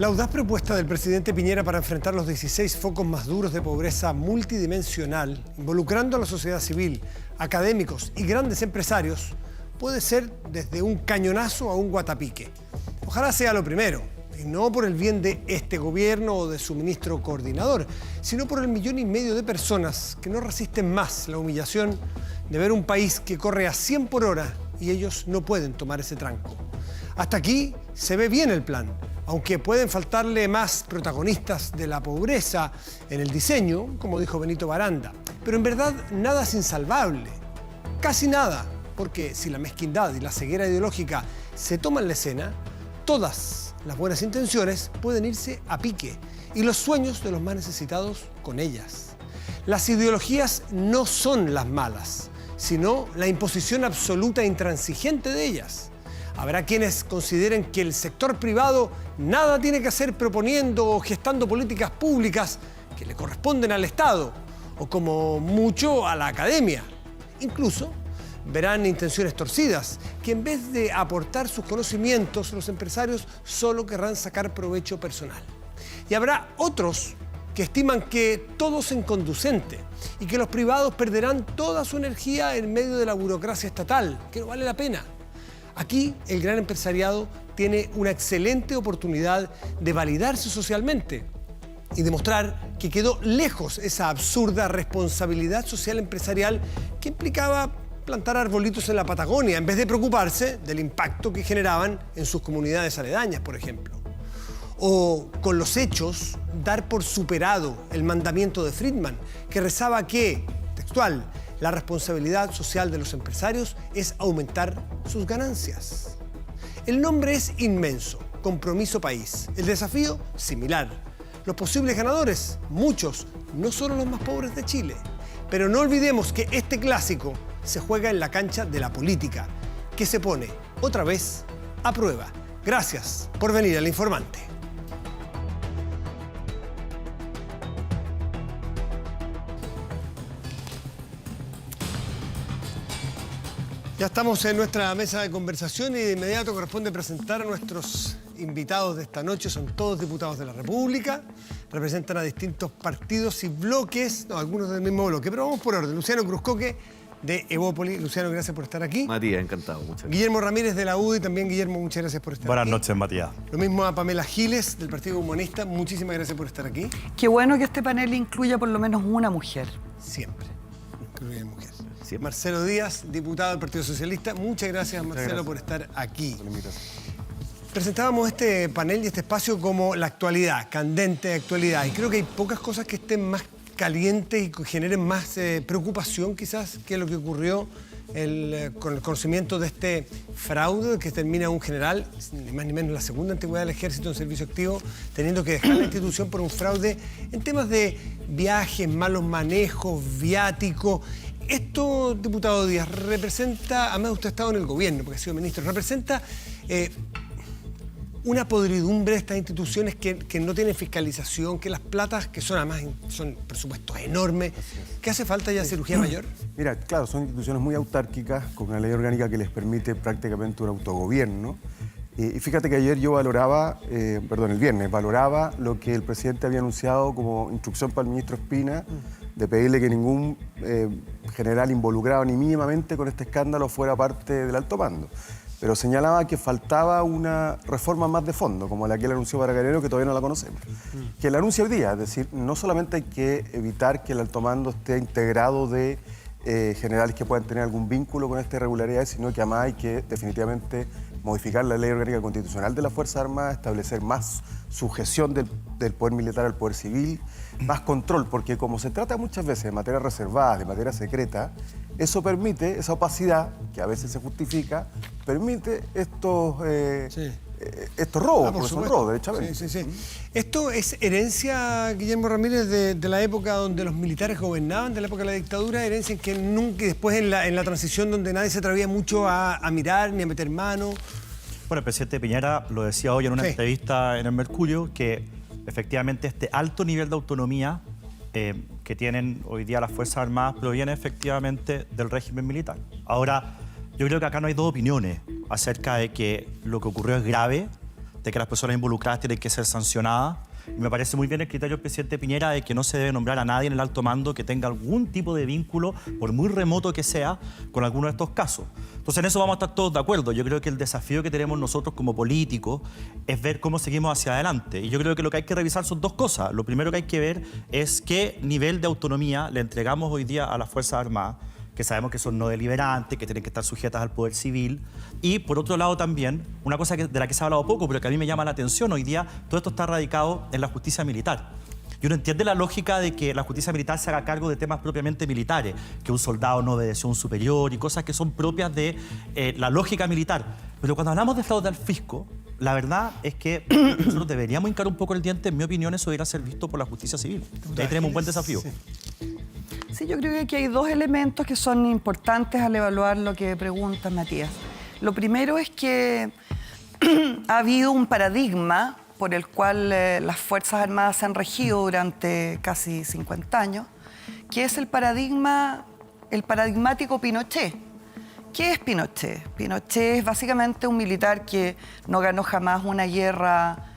La audaz propuesta del presidente Piñera para enfrentar los 16 focos más duros de pobreza multidimensional, involucrando a la sociedad civil, académicos y grandes empresarios, puede ser desde un cañonazo a un guatapique. Ojalá sea lo primero, y no por el bien de este gobierno o de su ministro coordinador, sino por el 1,5 millones de personas que no resisten más la humillación de ver un país que corre a 100 por hora y ellos no pueden tomar ese tranco. Hasta aquí se ve bien el plan, aunque pueden faltarle más protagonistas de la pobreza en el diseño, como dijo Benito Baranda. Pero en verdad nada es insalvable, casi nada, porque si la mezquindad y la ceguera ideológica se toman la escena, todas las buenas intenciones pueden irse a pique y los sueños de los más necesitados con ellas. Las ideologías no son las malas, sino la imposición absoluta e intransigente de ellas. Habrá quienes consideren que el sector privado nada tiene que hacer proponiendo o gestando políticas públicas que le corresponden al Estado, o como mucho a la academia. Incluso verán intenciones torcidas, que en vez de aportar sus conocimientos, los empresarios solo querrán sacar provecho personal. Y habrá otros que estiman que todo es inconducente y que los privados perderán toda su energía en medio de la burocracia estatal, que no vale la pena. Aquí el gran empresariado tiene una excelente oportunidad de validarse socialmente y demostrar que quedó lejos esa absurda responsabilidad social empresarial que implicaba plantar arbolitos en la Patagonia en vez de preocuparse del impacto que generaban en sus comunidades aledañas, por ejemplo. O con los hechos dar por superado el mandamiento de Friedman, que rezaba que, textual, la responsabilidad social de los empresarios es aumentar sus ganancias. El nombre es inmenso, Compromiso País. El desafío, similar. Los posibles ganadores, muchos, no solo los más pobres de Chile. Pero no olvidemos que este clásico se juega en la cancha de la política, que se pone, otra vez, a prueba. Gracias por venir al Informante. Ya estamos en nuestra mesa de conversación y de inmediato corresponde presentar a nuestros invitados de esta noche. Son todos diputados de la República, representan a distintos partidos y bloques, no, algunos del mismo bloque, pero vamos por orden. Luciano Cruzcoque, de Evópoli. Luciano, gracias por estar aquí. Matías, encantado, muchas gracias. Guillermo Ramírez, de la UDI, también Guillermo, muchas gracias por estar aquí. Buenas noches, Matías. Lo mismo a Pamela Giles, del Partido Comunista, muchísimas gracias por estar aquí. Qué bueno que este panel incluya por lo menos una mujer. Siempre, incluye mujer. Siempre. Marcelo Díaz, diputado del Partido Socialista. Muchas gracias, Marcelo, por estar aquí. Presentábamos este panel y este espacio como la actualidad, candente actualidad. Y creo que hay pocas cosas que estén más calientes y que generen más preocupación, quizás, que lo que ocurrió con el conocimiento de este fraude que termina un general, ni más ni menos la segunda antigüedad del ejército en servicio activo, teniendo que dejar la institución por un fraude en temas de viajes, malos manejos, viáticos. Esto, diputado Díaz, representa, además usted ha estado en el gobierno, porque ha sido ministro, representa una podridumbre de estas instituciones que no tienen fiscalización, que las platas, que son además son presupuestos enormes, ¿que hace falta ya cirugía mayor? Mira, claro, son instituciones muy autárquicas, con una ley orgánica que les permite prácticamente un autogobierno. Y fíjate que ayer yo el viernes, valoraba lo que el presidente había anunciado como instrucción para el ministro Espina, de pedirle que ningún general involucrado ni mínimamente con este escándalo fuera parte del alto mando. Pero señalaba que faltaba una reforma más de fondo, como la que él anunció para Carabinero, que todavía no la conocemos. Que él anuncia hoy día, es decir, no solamente hay que evitar que el alto mando esté integrado de generales que puedan tener algún vínculo con estas irregularidades, sino que además hay que definitivamente modificar la ley orgánica constitucional de las Fuerzas Armadas, establecer más sujeción del poder militar al poder civil, más control, porque como se trata muchas veces de materias reservadas, de materia secreta, eso permite, esa opacidad, que a veces se justifica, permite estos robos, porque son robos, derechamente. Sí. ¿Esto es herencia, Guillermo Ramírez, de la época donde los militares gobernaban, de la época de la dictadura, herencia en que nunca, después en la transición donde nadie se atrevía mucho a mirar ni a meter mano? Bueno, el presidente Piñera lo decía hoy en una entrevista en el Mercurio, que efectivamente este alto nivel de autonomía que tienen hoy día las Fuerzas Armadas proviene efectivamente del régimen militar. Ahora, yo creo que acá no hay dos opiniones acerca de que lo que ocurrió es grave, de que las personas involucradas tienen que ser sancionadas. Y me parece muy bien el criterio del presidente Piñera de que no se debe nombrar a nadie en el alto mando que tenga algún tipo de vínculo, por muy remoto que sea, con alguno de estos casos. Entonces, en eso vamos a estar todos de acuerdo. Yo creo que el desafío que tenemos nosotros como políticos es ver cómo seguimos hacia adelante. Y yo creo que lo que hay que revisar son dos cosas. Lo primero que hay que ver es qué nivel de autonomía le entregamos hoy día a las Fuerzas Armadas, que sabemos que son no deliberantes, que tienen que estar sujetas al poder civil. Y por otro lado también, una cosa de la que se ha hablado poco, pero que a mí me llama la atención hoy día, todo esto está radicado en la justicia militar. Y uno entiende la lógica de que la justicia militar se haga cargo de temas propiamente militares, que un soldado no obedeció a un superior y cosas que son propias de la lógica militar. Pero cuando hablamos de fraude al fisco, la verdad es que nosotros deberíamos hincar un poco el diente. En mi opinión, eso debería ser visto por la justicia civil. Ahí tenemos un buen desafío. Sí, yo creo que aquí hay dos elementos que son importantes al evaluar lo que preguntas, Matías. Lo primero es que ha habido un paradigma por el cual las Fuerzas Armadas se han regido durante casi 50 años, que es el paradigmático Pinochet. ¿Qué es Pinochet? Pinochet es básicamente un militar que no ganó jamás una guerra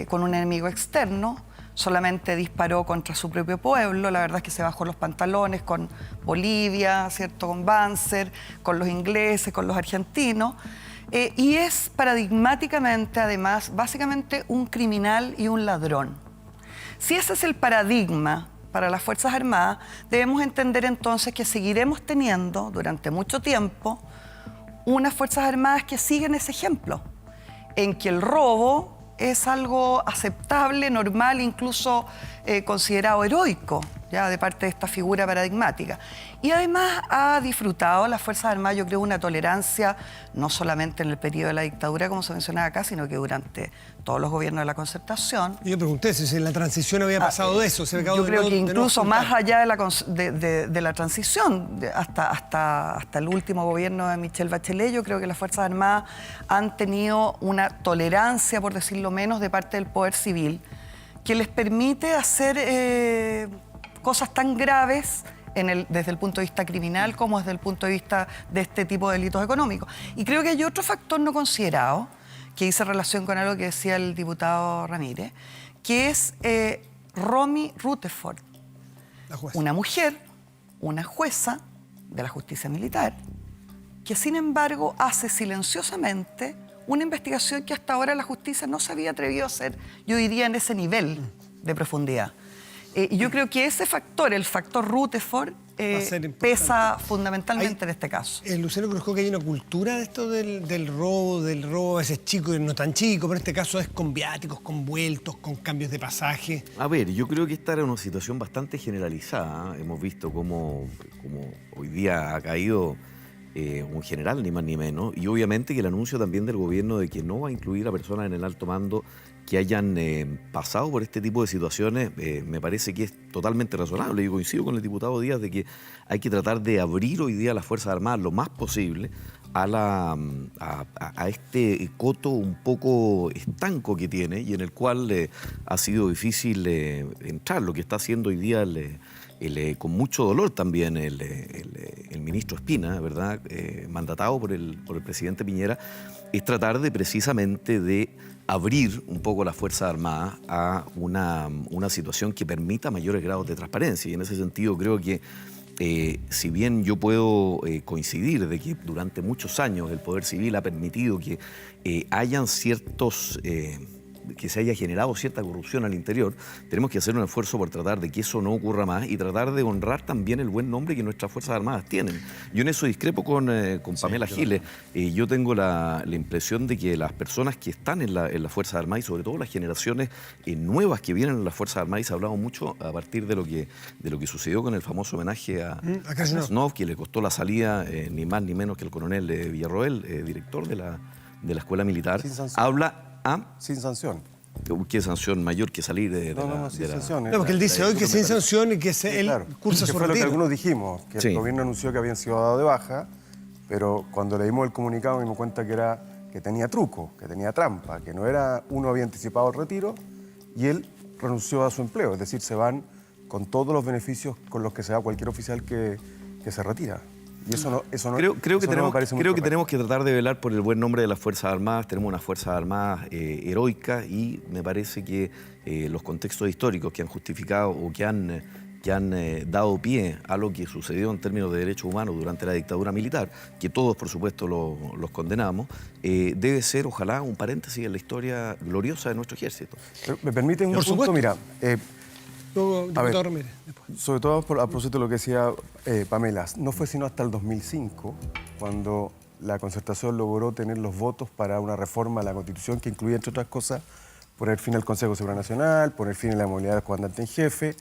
con un enemigo externo, solamente disparó contra su propio pueblo. La verdad es que se bajó los pantalones con Bolivia, ¿cierto? Con Banzer, con los ingleses, con los argentinos. Y es paradigmáticamente, además, básicamente un criminal y un ladrón. Si ese es el paradigma para las Fuerzas Armadas, debemos entender entonces que seguiremos teniendo durante mucho tiempo unas Fuerzas Armadas que siguen ese ejemplo, en que el robo es algo aceptable, normal, incluso considerado heroico, ya de parte de esta figura paradigmática. Y además ha disfrutado las Fuerzas Armadas, yo creo, una tolerancia, no solamente en el periodo de la dictadura, como se mencionaba acá, sino que durante todos los gobiernos de la Concertación. Yo pregunté si en la transición había pasado de eso. Yo creo que incluso más allá de la transición, hasta el último gobierno de Michelle Bachelet, yo creo que las Fuerzas Armadas han tenido una tolerancia, por decirlo menos, de parte del poder civil, que les permite hacer cosas tan graves desde el punto de vista criminal como desde el punto de vista de este tipo de delitos económicos. Y creo que hay otro factor no considerado, que hice relación con algo que decía el diputado Ramírez, que es Romy Rutherford, una mujer, una jueza de la justicia militar, que sin embargo hace silenciosamente una investigación que hasta ahora la justicia no se había atrevido a hacer, yo diría, en ese nivel de profundidad. Y yo creo que ese factor, el factor Rutherford, pesa fundamentalmente en este caso. Luciano, creo que hay una cultura de esto del robo a veces chico y no tan chico, pero en este caso es con viáticos, con vueltos, con cambios de pasaje. A ver, yo creo que esta era una situación bastante generalizada. Hemos visto cómo hoy día ha caído un general, ni más ni menos, y obviamente que el anuncio también del gobierno de que no va a incluir a personas en el alto mando que hayan pasado por este tipo de situaciones, me parece que es totalmente razonable. Yo coincido con el diputado Díaz de que hay que tratar de abrir hoy día las Fuerzas Armadas lo más posible a este coto un poco estanco que tiene y en el cual ha sido difícil entrar. Lo que está haciendo hoy día con mucho dolor también el ministro Espina, ¿verdad? Mandatado por el presidente Piñera, es tratar de precisamente de abrir un poco las Fuerzas Armadas a una situación que permita mayores grados de transparencia. Y en ese sentido creo que si bien yo puedo coincidir de que durante muchos años el Poder Civil ha permitido que hayan que se haya generado cierta corrupción al interior, tenemos que hacer un esfuerzo por tratar de que eso no ocurra más y tratar de honrar también el buen nombre que nuestras Fuerzas Armadas tienen. Yo en eso discrepo con Pamela Giles. Yo tengo la impresión de que las personas que están en las Fuerzas Armadas y sobre todo las generaciones nuevas que vienen en las Fuerzas Armadas, y se ha hablado mucho a partir de lo que sucedió con el famoso homenaje a Krasnov, que le costó la salida ni más ni menos que el coronel Villarroel, director de la Escuela Militar, habla... Sin sanción. ¿Qué sanción mayor que salir de sin sanción. No, porque él dice hoy que sin sanción y que él cursa su retiro. Fue lo que algunos dijimos, que el gobierno anunció que habían sido dados de baja, pero cuando leímos el comunicado me dimos cuenta que tenía truco, que tenía trampa, que no era uno había anticipado el retiro y él renunció a su empleo, es decir, se van con todos los beneficios con los que se da cualquier oficial que se retira. Y eso no, Creo que, eso no me parece muy correcto. tenemos que tratar de velar por el buen nombre de las Fuerzas Armadas. Tenemos unas Fuerzas Armadas heroicas y me parece que los contextos históricos que han justificado o que han dado pie a lo que sucedió en términos de derechos humanos durante la dictadura militar, que todos, por supuesto, los condenamos, debe ser, ojalá, un paréntesis en la historia gloriosa de nuestro ejército. Pero, ¿me permite un Por punto? supuesto. Mira, Diputado Ramírez, después. sobre todo a propósito de lo que decía Pamela, no fue sino hasta el 2005 cuando la Concertación logró tener los votos para una reforma a la Constitución que incluía, entre otras cosas, poner fin al Consejo de Seguridad Nacional, poner fin a la movilidad del comandante en jefe,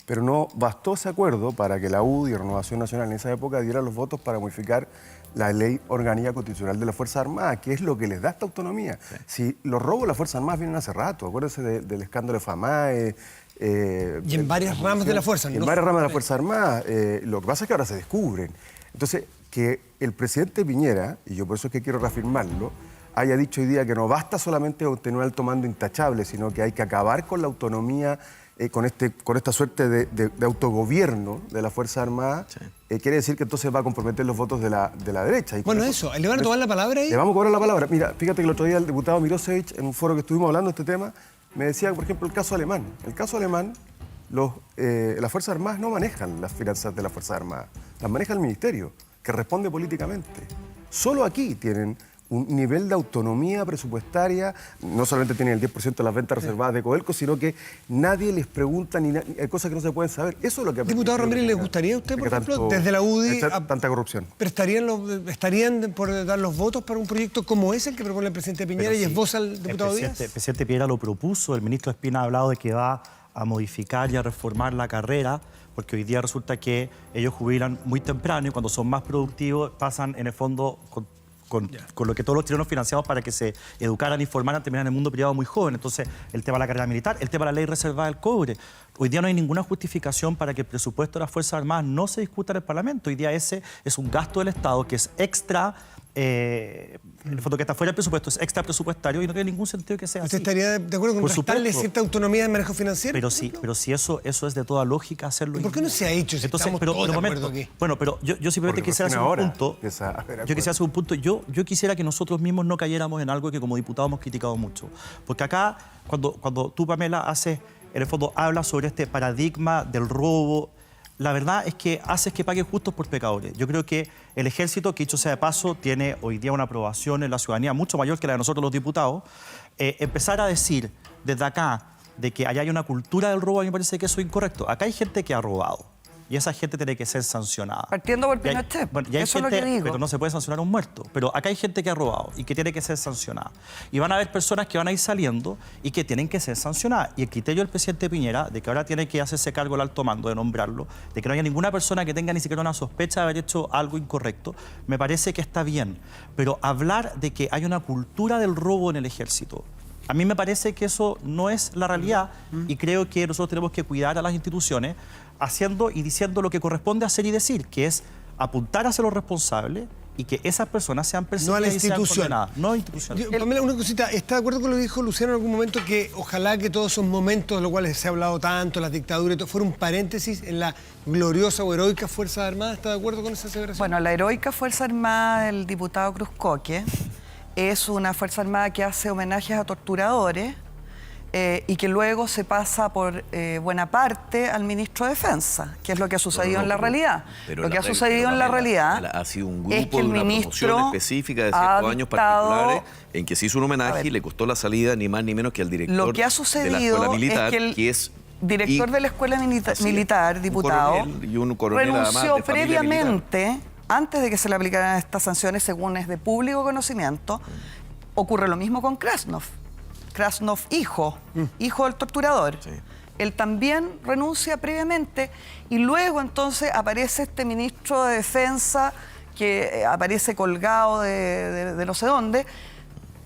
pero no bastó ese acuerdo para que la UDI y Renovación Nacional en esa época diera los votos para modificar la Ley Orgánica Constitucional de las Fuerzas Armadas, que es lo que les da esta autonomía. Sí. Si los robos de las Fuerzas Armadas vienen hace rato, acuérdense del escándalo de FAMAE. Y en varias ramas de la Fuerza. En varias ramas de la Fuerza Armada. Lo que pasa es que ahora se descubren. Entonces, que el presidente Piñera, y yo por eso es que quiero reafirmarlo, haya dicho hoy día que no basta solamente obtener un alto mando intachable, sino que hay que acabar con la autonomía, con esta suerte de autogobierno de la Fuerza Armada, sí. Quiere decir que entonces va a comprometer los votos de la derecha. Y bueno, eso, ¿le van a tomar la palabra ahí? Le vamos a cobrar la palabra. Mira, fíjate que el otro día el diputado Mirosevich, en un foro que estuvimos hablando de este tema, me decía, por ejemplo, el caso alemán. El caso alemán, las Fuerzas Armadas no manejan las finanzas de las Fuerzas Armadas, las maneja el Ministerio, que responde políticamente. Solo aquí tienen un nivel de autonomía presupuestaria, no solamente tienen el 10% de las ventas reservadas de Codelco, sino que nadie les pregunta ni hay cosas que no se pueden saber. Eso es lo que... Diputado Ramírez, ¿le gustaría a usted, por ejemplo, desde la UDI... tanta corrupción. ¿Pero estarían por dar los votos para un proyecto como ese, el que propone el presidente Piñera y esboza el diputado Díaz? El presidente Piñera lo propuso, el ministro Espina ha hablado de que va a modificar y a reformar la carrera, porque hoy día resulta que ellos jubilan muy temprano y cuando son más productivos pasan en el fondo con lo que todos los chilenos financiados para que se educaran y formaran terminan en el mundo privado muy joven. Entonces, el tema de la carrera militar, el tema de la ley reservada del cobre. Hoy día no hay ninguna justificación para que el presupuesto de las Fuerzas Armadas no se discuta en el Parlamento. Hoy día ese es un gasto del Estado que es extra, en el fondo que está fuera del presupuesto, es extra presupuestario y no tiene ningún sentido que sea ¿Usted así. estaría de acuerdo con restarle cierta autonomía de manejo financiero? Pero si eso es de toda lógica hacerlo. ¿Por qué no se ha hecho si entonces, estamos pero, todos de momento, acuerdo aquí? Bueno, pero yo simplemente quisiera hacer un punto. Yo quisiera que nosotros mismos no cayéramos en algo que como diputados hemos criticado mucho. Porque acá, cuando tú, Pamela, en el fondo hablas sobre este paradigma del robo, la verdad es que haces que paguen justos por pecadores. Yo creo que el ejército, que dicho sea de paso, tiene hoy día una aprobación en la ciudadanía mucho mayor que la de nosotros los diputados. Empezar a decir desde acá de que allá hay una cultura del robo, a mí me parece que eso es incorrecto. Acá hay gente que ha robado y esa gente tiene que ser sancionada. Partiendo por Pinochet, eso es lo que digo. Pero no se puede sancionar a un muerto. Pero acá hay gente que ha robado y que tiene que ser sancionada. Y van a haber personas que van a ir saliendo y que tienen que ser sancionadas. Y el criterio del presidente Piñera, de que ahora tiene que hacerse cargo el alto mando, de nombrarlo, de que no haya ninguna persona que tenga ni siquiera una sospecha de haber hecho algo incorrecto, me parece que está bien. Pero hablar de que hay una cultura del robo en el ejército, a mí me parece que eso no es la realidad y creo que nosotros tenemos que cuidar a las instituciones haciendo y diciendo lo que corresponde hacer y decir, que es apuntar hacia los responsables y que esas personas sean perseguidas no a la institución. No a la institución. Pamela, una cosita, ¿está de acuerdo con lo que dijo Luciano en algún momento? Que ojalá que todos esos momentos de los cuales se ha hablado tanto, las dictaduras y todo, fuera un paréntesis en la gloriosa o heroica Fuerza Armada. ¿Está de acuerdo con esa aseveración? Bueno, la heroica Fuerza Armada del diputado Cruzcoque es una Fuerza Armada que hace homenajes a torturadores y que luego se pasa por buena parte al ministro de Defensa, que es lo que ha sucedido en la realidad. Lo que ha sucedido en la realidad ha sido un grupo es que de el una ministro promoción específica de ciertos años particulares en que se hizo un homenaje y le costó la salida ni más ni menos que al director lo que ha sucedido de la Escuela Militar, es que el director de la Escuela Militar, diputado, un coronel, renunció además, de previamente, antes de que se le aplicaran estas sanciones, según es de público conocimiento. Ocurre lo mismo con Krasnov, hijo del torturador. Sí. Él también renuncia previamente y luego entonces aparece este ministro de Defensa que aparece colgado de no sé dónde,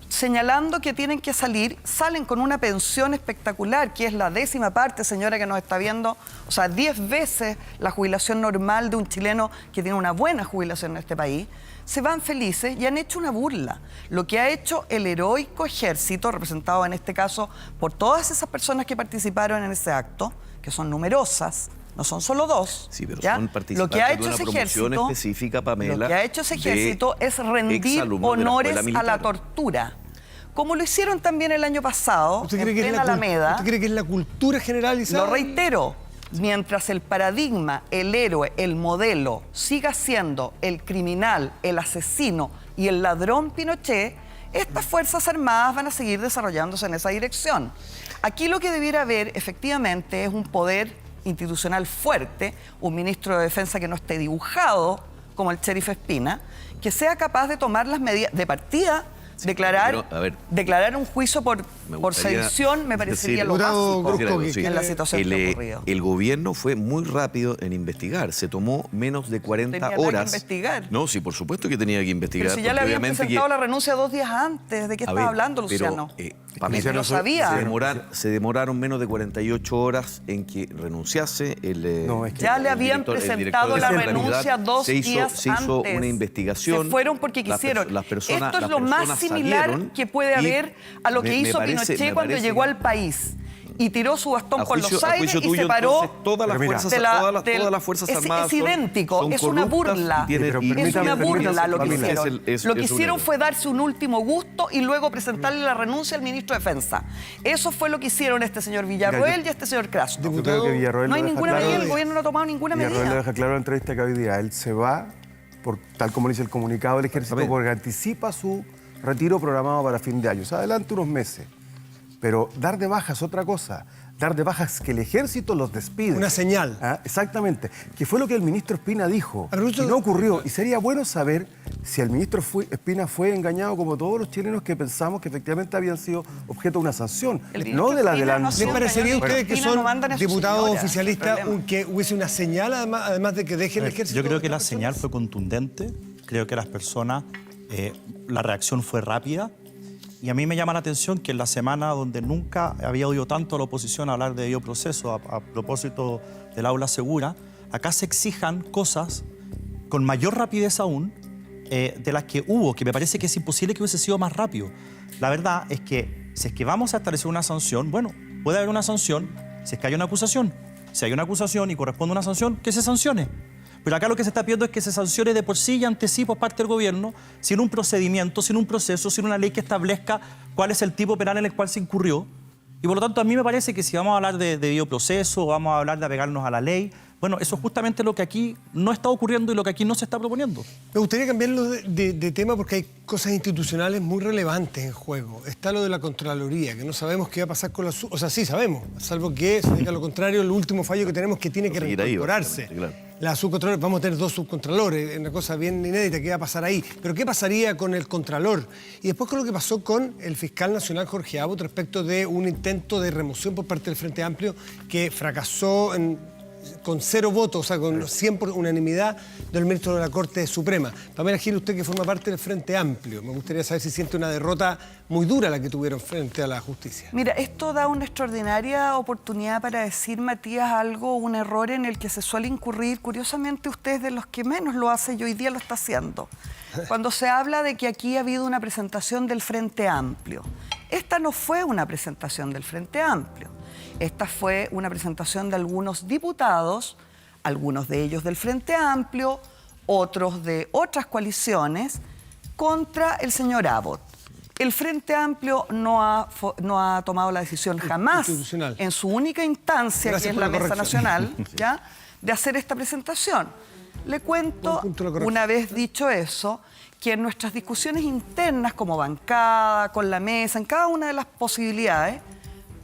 señalando que tienen que salen con una pensión espectacular, que es la 10ª parte, señora que nos está viendo, o sea, 10 veces la jubilación normal de un chileno que tiene una buena jubilación en este país. Se van felices y han hecho una burla. Lo que ha hecho el heroico ejército, representado en este caso por todas esas personas que participaron en ese acto, que son numerosas, no son solo dos. Sí, pero ¿ya? son Lo participantes que ha de hecho una ese promoción ejército, específica, Pamela, lo que ha hecho ese de ejército es rendir exalumnos de la honores escuela a la militar. tortura. Como lo hicieron también el año pasado, en plena Alameda. ¿Usted cree que es la cultura generalizada? Lo reitero, mientras el paradigma, el héroe, el modelo siga siendo el criminal, el asesino y el ladrón Pinochet, estas Fuerzas Armadas van a seguir desarrollándose en esa dirección. Aquí lo que debiera haber efectivamente es un poder institucional fuerte, un ministro de Defensa que no esté dibujado como el sheriff Espina, que sea capaz de tomar las medidas de partida. Declarar un juicio por sedición me parecería lo básico en la situación que ha ocurrido. El gobierno fue muy rápido en investigar. Se tomó menos de 40 tenía horas. Nada que investigar. No, sí, por supuesto que tenía que investigar. Pero si ya le habían presentado la renuncia 2 días antes. ¿De qué estaba hablando, Luciano? Pamela, no sabía. Se demoraron menos de 48 horas en que renunciase el. No, es que ya le habían presentado la renuncia 2 días antes. Se hizo una investigación. Se fueron porque quisieron. Esto es lo más similar que puede haber a lo que hizo Pinochet cuando llegó al país y tiró su bastón por los aires y se paró. Todas las fuerzas armadas es idéntico, es una burla. Es una burla lo que hicieron. Lo que hicieron fue darse un último gusto y luego presentarle la renuncia al ministro de Defensa. Eso fue lo que hicieron este señor Villarroel y este señor Krasno. No hay ninguna medida, el gobierno no ha tomado ninguna medida. Villarroel lo deja claro en la entrevista que hoy día. Él se va, tal como dice el comunicado del ejército, porque anticipa su retiro programado para fin de año. O sea, adelante unos meses. Pero dar de baja es otra cosa. Dar de baja es que el ejército los despide. Una señal. Exactamente. Que fue lo que el ministro Espina dijo. Y no ocurrió. Y sería bueno saber si el ministro Espina fue engañado como todos los chilenos que pensamos que efectivamente habían sido objeto de una sanción. No de la adelante. ¿Les parecería a ustedes que son diputados oficialistas que hubiese una señal además de que dejen el ejército? Yo creo que la señal fue contundente. Creo que las personas, la reacción fue rápida. Y a mí me llama la atención que en la semana donde nunca había oído tanto a la oposición hablar de debido proceso a propósito del aula segura, acá se exijan cosas con mayor rapidez aún de las que hubo, que me parece que es imposible que hubiese sido más rápido. La verdad es que si es que vamos a establecer una sanción, bueno, puede haber una sanción si es que hay una acusación. Si hay una acusación y corresponde una sanción, que se sancione. Pero acá lo que se está pidiendo es que se sancione de por sí y ante sí por parte del gobierno, sin un procedimiento, sin un proceso, sin una ley que establezca cuál es el tipo penal en el cual se incurrió. Y por lo tanto, a mí me parece que si vamos a hablar de debido proceso, vamos a hablar de apegarnos a la ley, bueno, eso es justamente lo que aquí no está ocurriendo y lo que aquí no se está proponiendo. Me gustaría cambiarlo de tema porque hay cosas institucionales muy relevantes en juego. Está lo de la Contraloría, que no sabemos qué va a pasar con la... O sea, sí sabemos, salvo que se diga lo contrario, el último fallo que tenemos que tiene que reincorporarse. Claro. La subcontralora, vamos a tener 2 subcontralores, una cosa bien inédita, ¿qué va a pasar ahí? Pero ¿qué pasaría con el Contralor? Y después con lo que pasó con el fiscal nacional Jorge Abot respecto de un intento de remoción por parte del Frente Amplio que fracasó con 0 votos, o sea, con 100 por unanimidad del ministro de la Corte Suprema. Pamela Gil, usted que forma parte del Frente Amplio, me gustaría saber si siente una derrota muy dura la que tuvieron frente a la justicia. Mira, esto da una extraordinaria oportunidad para decir, Matías, un error en el que se suele incurrir. Curiosamente, usted es de los que menos lo hace y hoy día lo está haciendo. Cuando se habla de que aquí ha habido una presentación del Frente Amplio. Esta no fue una presentación del Frente Amplio. Esta fue una presentación de algunos diputados, algunos de ellos del Frente Amplio, otros de otras coaliciones, contra el señor Abot. El Frente Amplio no ha tomado la decisión jamás, en su única instancia, que es la Mesa Nacional, ¿ya?, de hacer esta presentación. Le cuento, una vez dicho eso, que en nuestras discusiones internas como bancada, con la mesa, en cada una de las posibilidades,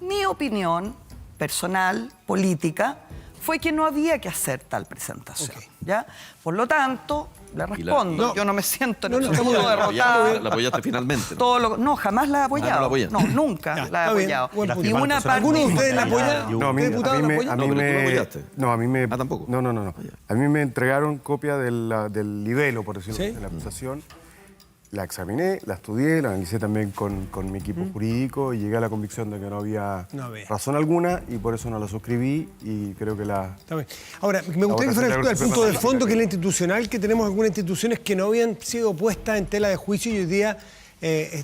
mi opinión personal, política, fue que no había que hacer tal presentación. ¿Ya? Por lo tanto, le respondo, yo no me siento en absoluto derrotada. ¿La apoyaste finalmente? No, jamás la he apoyado. No, nunca la he apoyado. Y una parte... ¿Alguno de ustedes la apoyaron? No, a mí me... tampoco. No. A mí me entregaron copia del libelo, por decirlo así, de la acusación. La examiné, la estudié, la analicé también con mi equipo jurídico y llegué a la convicción de que no había razón alguna y por eso no la suscribí y creo que la... Está bien. Ahora, me gustaría que fuera el punto de fondo, que es la institucional, que tenemos algunas instituciones que no habían sido puestas en tela de juicio y hoy día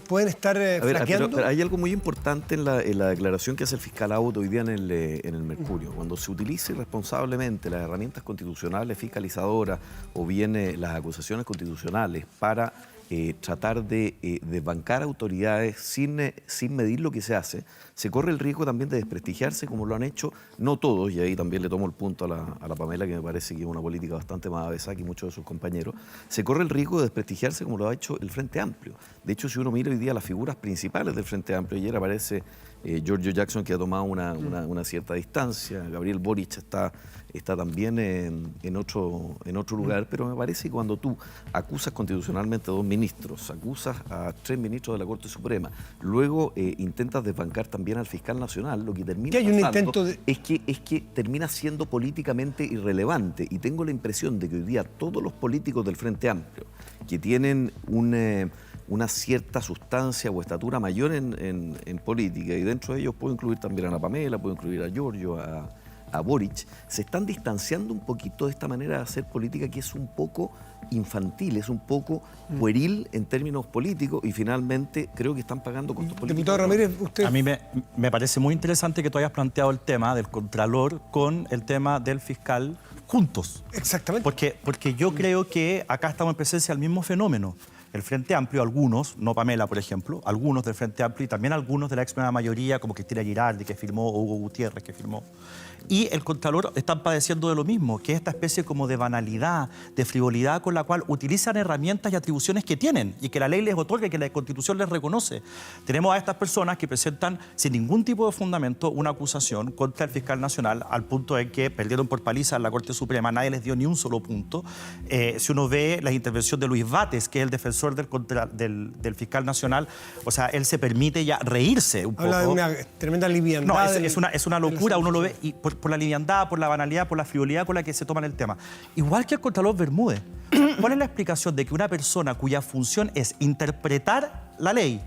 pueden estar flaqueando. Pero hay algo muy importante en la declaración que hace el fiscal Abbott hoy día en el Mercurio. Cuando se utilice irresponsablemente las herramientas constitucionales fiscalizadoras o bien las acusaciones constitucionales para tratar de desbancar autoridades sin medir lo que se hace, se corre el riesgo también de desprestigiarse como lo han hecho, no todos, y ahí también le tomo el punto a la Pamela, que me parece que es una política bastante más avesada que muchos de sus compañeros, se corre el riesgo de desprestigiarse como lo ha hecho el Frente Amplio. De hecho, si uno mira hoy día las figuras principales del Frente Amplio, ayer aparece Giorgio Jackson, que ha tomado una cierta distancia, Gabriel Boric está también en otro lugar, pero me parece que cuando tú acusas constitucionalmente a 2 ministros, acusas a 3 ministros de la Corte Suprema, luego intentas desbancar también al fiscal nacional, lo que termina pasando es que termina siendo políticamente irrelevante, y tengo la impresión de que hoy día todos los políticos del Frente Amplio que tienen una cierta sustancia o estatura mayor en política, y dentro de ellos puedo incluir también a la Pamela, puedo incluir a Giorgio, a Boric, se están distanciando un poquito de esta manera de hacer política que es un poco infantil, es un poco pueril en términos políticos, y finalmente creo que están pagando costos políticos. Diputado Ramírez, usted... A mí me parece muy interesante que tú hayas planteado el tema del Contralor con el tema del fiscal juntos. Exactamente. Porque yo creo que acá estamos en presencia del mismo fenómeno. El Frente Amplio, algunos, no Pamela, por ejemplo, algunos del Frente Amplio y también algunos de la ex primera mayoría, como Cristina Girardi, que firmó, o Hugo Gutiérrez, que firmó, y el Contralor están padeciendo de lo mismo, que es esta especie como de banalidad, de frivolidad con la cual utilizan herramientas y atribuciones que tienen y que la ley les otorga y que la Constitución les reconoce. Tenemos a estas personas que presentan sin ningún tipo de fundamento una acusación contra el fiscal nacional, al punto de que perdieron por paliza en la Corte Suprema, nadie les dio ni un solo punto. Si uno ve la intervención de Luis Bates, que es el defensor del fiscal nacional, o sea, él se permite ya reírse un poco. Habla de una tremenda liviandad. No, es una locura, uno lo ve, y por la liviandad, por la banalidad, por la frivolidad con la que se toman el tema. Igual que el Contralor Bermúdez. ¿Cuál es la explicación de que una persona cuya función es interpretar la ley,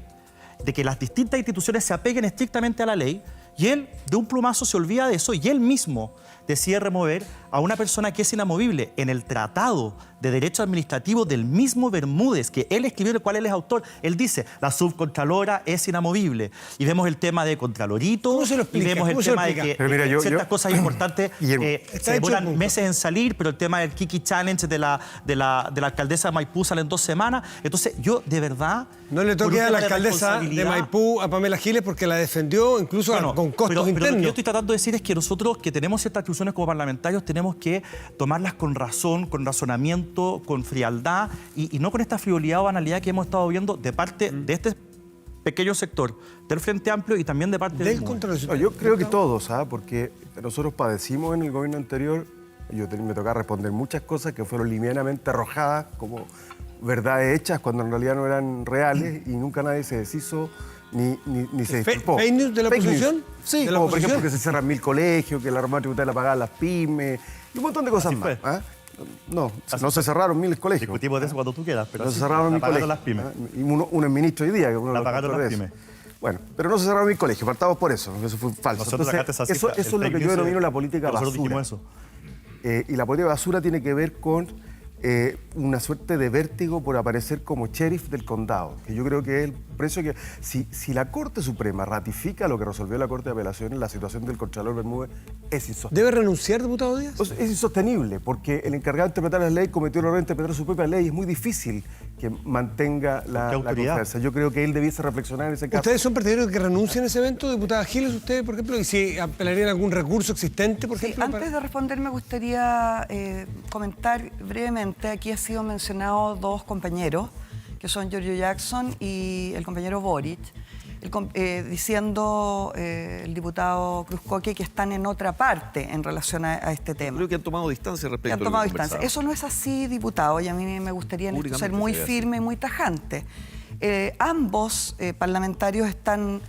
de que las distintas instituciones se apeguen estrictamente a la ley, y él de un plumazo se olvida de eso y él mismo decide remover a una persona que es inamovible en el Tratado de Derecho Administrativo del mismo Bermúdez, que él escribió, del cual él es autor? Él dice, la subcontralora es inamovible. Y vemos el tema de Contralorito, ¿Cómo se lo explica? y vemos el tema de que ciertas cosas importantes se demoran meses en salir, pero el tema del Kiki Challenge de la alcaldesa de Maipú sale en 2 semanas. Entonces, yo de verdad... No le toque a la alcaldesa de Maipú, a Pamela Giles, porque la defendió incluso con costos internos. Pero lo que yo estoy tratando de decir es que nosotros, que tenemos ciertas atribuciones como parlamentarios, tenemos que tomarlas con razón, con razonamiento, con frialdad, y no con esta frivolidad o banalidad que hemos estado viendo de parte de este pequeño sector del Frente Amplio y también de parte del Contralor. No, yo creo que todos, porque nosotros padecimos en el gobierno anterior, me tocaba responder muchas cosas que fueron livianamente arrojadas como verdades hechas cuando en realidad no eran reales, y nunca nadie se deshizo ni se disculpó. ¿Fake news de la oposición? Sí, como por ejemplo que se cierran 1000 colegios, que la reforma tributaria la pagaban las pymes, y un montón de cosas más. No se cerraron 1000 colegios. Discutimos de eso cuando tú quieras, pero no se cerraron 1000 colegios. Las pymes. Y uno es ministro hoy día, que uno la pagaron las pymes. Bueno, pero no se cerraron 1000 colegios, partamos por eso, eso fue falso. Entonces, eso es lo que yo denomino la política basura. Nosotros dijimos eso. Y la política basura tiene que ver con una suerte de vértigo por aparecer como sheriff del condado, que yo creo que es el precio que... Si la Corte Suprema ratifica lo que resolvió la Corte de Apelaciones, la situación del Contralor Bermúdez es insostenible. ¿Debe renunciar, diputado Díaz? Pues es insostenible, porque el encargado de interpretar las leyes cometió el error de interpretar su propia ley. Es muy difícil que mantenga la confianza. Yo creo que él debiese reflexionar en ese caso. ¿Ustedes son partidarios de que renuncie en ese evento, diputada Giles, usted, por ejemplo? ¿Y si apelarían a algún recurso existente, por ejemplo? Antes de responder, me gustaría comentar brevemente. Aquí ha sido mencionado 2 compañeros, que son Giorgio Jackson y el compañero Boric, diciendo el diputado Cruzcoque que están en otra parte en relación a este tema. Creo que han tomado distancia respecto a lo que han tomado distancia. Eso no es así, diputado, y a mí me gustaría en esto ser muy firme y muy tajante. Ambos parlamentarios están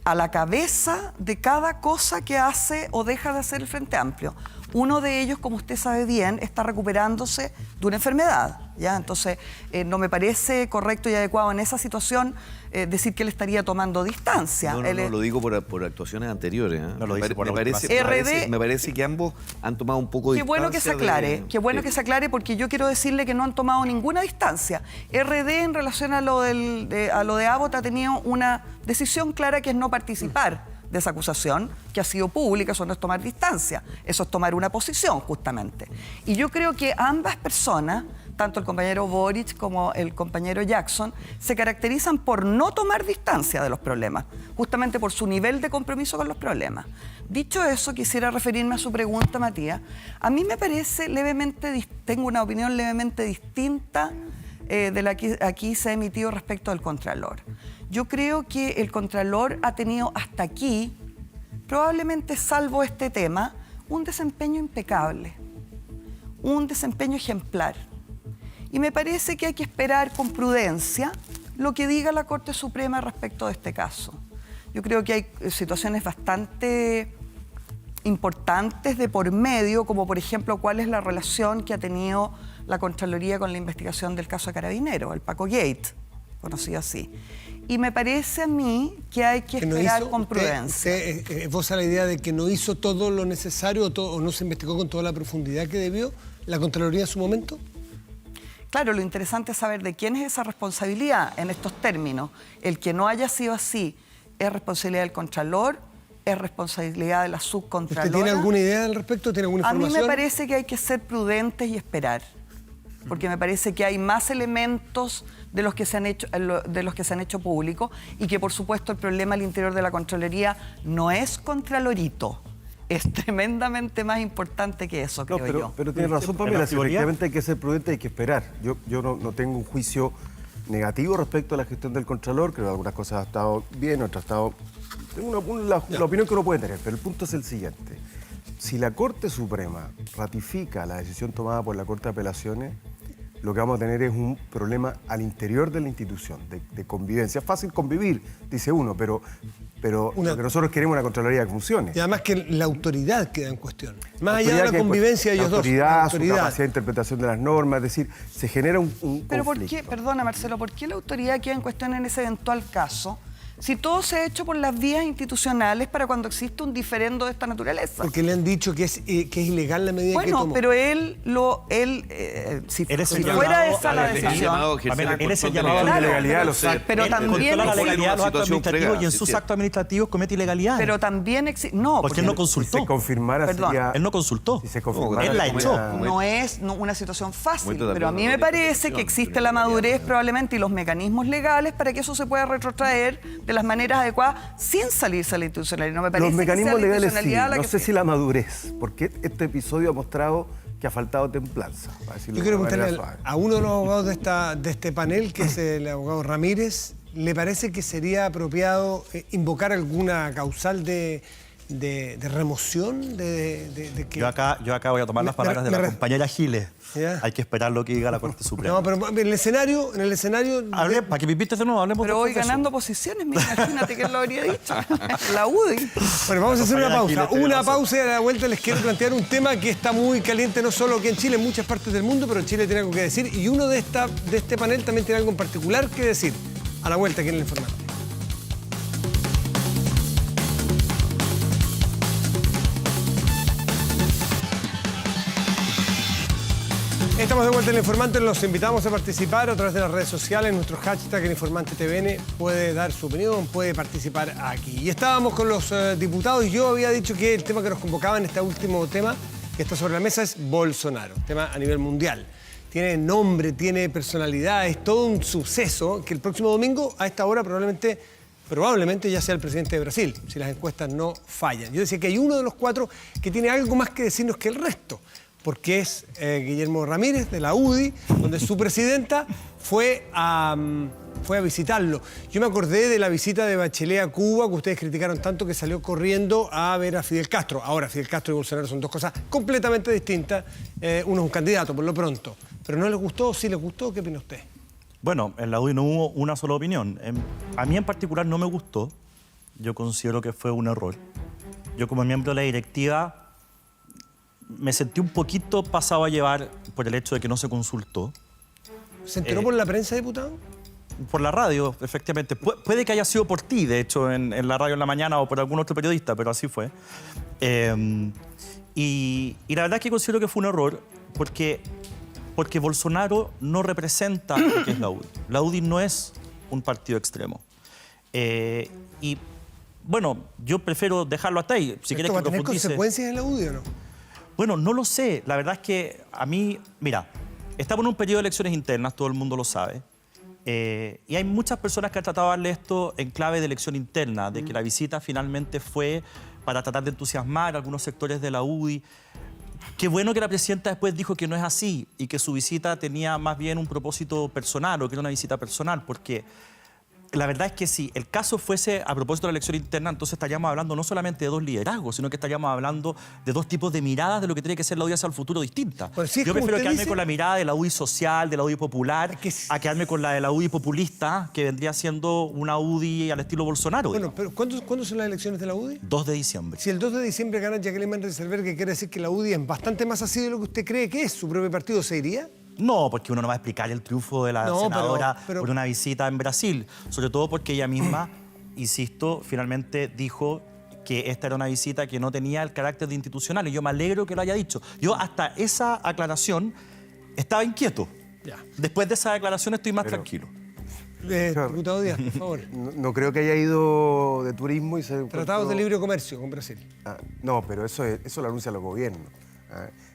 a la cabeza de cada cosa que hace o deja de hacer el Frente Amplio. Uno de ellos, como usted sabe bien, está recuperándose de una enfermedad. ¿ya? Entonces, no me parece correcto y adecuado en esa situación decir que él estaría tomando distancia. No, lo digo por actuaciones anteriores. No lo dice por la me parece que ambos han tomado un poco de distancia. Qué bueno que se aclare, qué bueno que se aclare, porque yo quiero decirle que no han tomado ninguna distancia. RD en relación a lo de Abbott ha tenido una decisión clara, que es no participar de esa acusación, que ha sido pública. Eso no es tomar distancia, eso es tomar una posición, justamente. Y yo creo que ambas personas, tanto el compañero Boric como el compañero Jackson, se caracterizan por no tomar distancia de los problemas, justamente por su nivel de compromiso con los problemas. Dicho eso, quisiera referirme a su pregunta, Matías. A mí me parece tengo una opinión levemente distinta de la que aquí se ha emitido respecto del Contralor. Yo creo que el Contralor ha tenido hasta aquí, probablemente salvo este tema, un desempeño impecable, un desempeño ejemplar. Y me parece que hay que esperar con prudencia lo que diga la Corte Suprema respecto de este caso. Yo creo que hay situaciones bastante importantes de por medio, como por ejemplo cuál es la relación que ha tenido la Contraloría con la investigación del caso de Carabineros, el Paco Gate, conocido así. Y me parece a mí que hay que esperar con prudencia. ¿Usted esboza la idea de que no hizo todo lo necesario o no se investigó con toda la profundidad que debió la Contraloría en su momento? Claro, lo interesante es saber de quién es esa responsabilidad en estos términos. El que no haya sido así es responsabilidad del Contralor, es responsabilidad de la subcontralora. ¿Usted tiene alguna idea al respecto? ¿Tiene alguna información? A mí me parece que hay que ser prudentes y esperar, porque me parece que hay más elementos de los que se han hecho públicos, y que por supuesto el problema al interior de la Contraloría no es Contralorito. Es tremendamente más importante que eso, creo yo. Pero tiene razón, Pamela, si efectivamente hay que ser prudente, hay que esperar. Yo no tengo un juicio negativo respecto a la gestión del Contralor. Creo que algunas cosas han estado bien, otras han estado... Tengo la opinión que uno puede tener, pero el punto es el siguiente. Si la Corte Suprema ratifica la decisión tomada por la Corte de Apelaciones, lo que vamos a tener es un problema al interior de la institución, de convivencia. Es fácil convivir, dice uno, pero lo que nosotros queremos es una Contraloría que funcione. Y además que la autoridad queda en cuestión. Más allá de la convivencia de ellos dos. La autoridad, su capacidad de interpretación de las normas, es decir, se genera un Pero conflicto. ¿por qué, perdona Marcelo, por qué la autoridad queda en cuestión en ese eventual caso? Si todo se ha hecho por las vías institucionales para cuando existe un diferendo de esta naturaleza. Porque le han dicho que es ilegal la medida que tomó. Bueno, pero si fuera esa la decisión. Él es el llamado a la ilegalidad, pero también controla la legalidad de los actos administrativos y en sus actos administrativos comete ilegalidad. Pero también existe... No, porque él no consultó. Si se confirmara, sería... Él no consultó. Si se confirmara, él la echó. No es una situación fácil, pero a mí me parece que existe la madurez probablemente y los mecanismos legales para que eso se pueda retrotraer de las maneras adecuadas sin salirse a la institucionalidad. No me parece los mecanismos que sea la legales sí, institucionalidad no sé si la madurez, porque este episodio ha mostrado que ha faltado templanza. Yo quiero preguntarle a uno de los abogados de este panel, que es el abogado Ramírez, ¿le parece que sería apropiado invocar alguna causal de remoción? Que... Yo acá voy a tomar las palabras de la compañera Giles. ¿Ya? Hay que esperar lo que diga la Corte Suprema. No, pero en el escenario... Para que pipites de nuevo, hablemos. Pero voy ganando posiciones, imagínate que lo habría dicho. La UDI. Bueno, vamos a hacer una pausa y a la vuelta les quiero plantear un tema que está muy caliente, no solo aquí en Chile, en muchas partes del mundo, pero Chile tiene algo que decir, y uno de este panel también tiene algo en particular que decir. A la vuelta aquí en El Informante. Estamos de vuelta en El Informante, los invitamos a participar a través de las redes sociales, nuestro hashtag El Informante TVN, puede dar su opinión, puede participar aquí. Y estábamos con los diputados y yo había dicho que el tema que nos convocaba en este último tema que está sobre la mesa es Bolsonaro, tema a nivel mundial. Tiene nombre, tiene personalidad, es todo un suceso que el próximo domingo a esta hora probablemente ya sea el presidente de Brasil, si las encuestas no fallan. Yo decía que hay uno de los cuatro que tiene algo más que decirnos que el resto, porque es Guillermo Ramírez, de la UDI, donde su presidenta fue a visitarlo. Yo me acordé de la visita de Bachelet a Cuba, que ustedes criticaron tanto, que salió corriendo a ver a Fidel Castro. Ahora, Fidel Castro y Bolsonaro son dos cosas completamente distintas. Uno es un candidato, por lo pronto. ¿Pero no les gustó? ¿Sí les gustó? ¿Qué opina usted? Bueno, en la UDI no hubo una sola opinión. A mí en particular no me gustó. Yo considero que fue un error. Yo como miembro de la directiva me sentí un poquito pasado a llevar por el hecho de que no se consultó. ¿Se enteró por la prensa, diputado? Por la radio, efectivamente. Puede que haya sido por ti, de hecho, en la radio en la mañana o por algún otro periodista, pero así fue. Y la verdad es que considero que fue un error porque Bolsonaro no representa lo que es la UDI. La UDI no es un partido extremo. Y bueno, yo prefiero dejarlo hasta ahí. Si quieres ¿Esto va que a tener profundice. consecuencias en la UDI o no? Bueno, no lo sé. La verdad es que a mí, mira, estamos en un periodo de elecciones internas, todo el mundo lo sabe. Y hay muchas personas que han tratado de darle esto en clave de elección interna, de que la visita finalmente fue para tratar de entusiasmar a algunos sectores de la UDI. Qué bueno que la presidenta después dijo que no es así y que su visita tenía más bien un propósito personal o que era una visita personal, porque la verdad es que si el caso fuese a propósito de la elección interna, entonces estaríamos hablando no solamente de dos liderazgos, sino que estaríamos hablando de dos tipos de miradas de lo que tiene que ser la UDI hacia el futuro distintas. Bueno, sí, yo como prefiero usted quedarme dice, con la mirada de la UDI social, de la UDI popular, a quedarme con la de la UDI populista, que vendría siendo una UDI al estilo Bolsonaro. Bueno, pero ¿cuándo son las elecciones de la UDI? 2 de diciembre. Si el 2 de diciembre gana Jacqueline Van Rysselberghe, ¿quiere decir que la UDI es bastante más así de lo que usted cree que es? ¿Su propio partido se iría? No, porque uno no va a explicar el triunfo de la senadora pero- por una visita en Brasil. Sobre todo porque ella misma, insisto, finalmente dijo que esta era una visita que no tenía el carácter de institucional. Y yo me alegro que lo haya dicho. Yo hasta esa aclaración estaba inquieto. Ya. Después de esa declaración estoy más tranquilo. Diputado Díaz, por favor. No creo que haya ido de turismo y se... Tratados de libre comercio con Brasil. No, pero eso lo anuncian los gobiernos.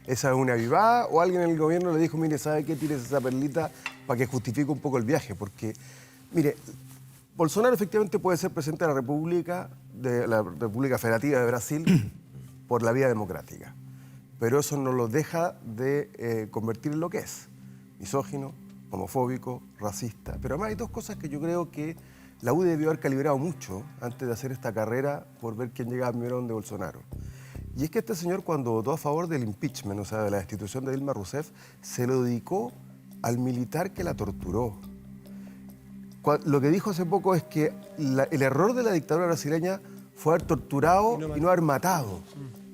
Esa es una avivada o alguien en el gobierno le dijo, mire, ¿sabe qué? Tires esa perlita para que justifique un poco el viaje. Porque, mire, Bolsonaro efectivamente puede ser presidente de la República Federativa de Brasil por la vía democrática. Pero eso no lo deja de convertir en lo que es. Misógino, homofóbico, racista. Pero además hay dos cosas que yo creo que la UDI debió haber calibrado mucho antes de hacer esta carrera por ver quién llegaba primero donde Bolsonaro. Y es que este señor, cuando votó a favor del impeachment, o sea, de la destitución de Dilma Rousseff, se lo dedicó al militar que la torturó. Lo que dijo hace poco es que el error de la dictadura brasileña fue haber torturado y no haber matado.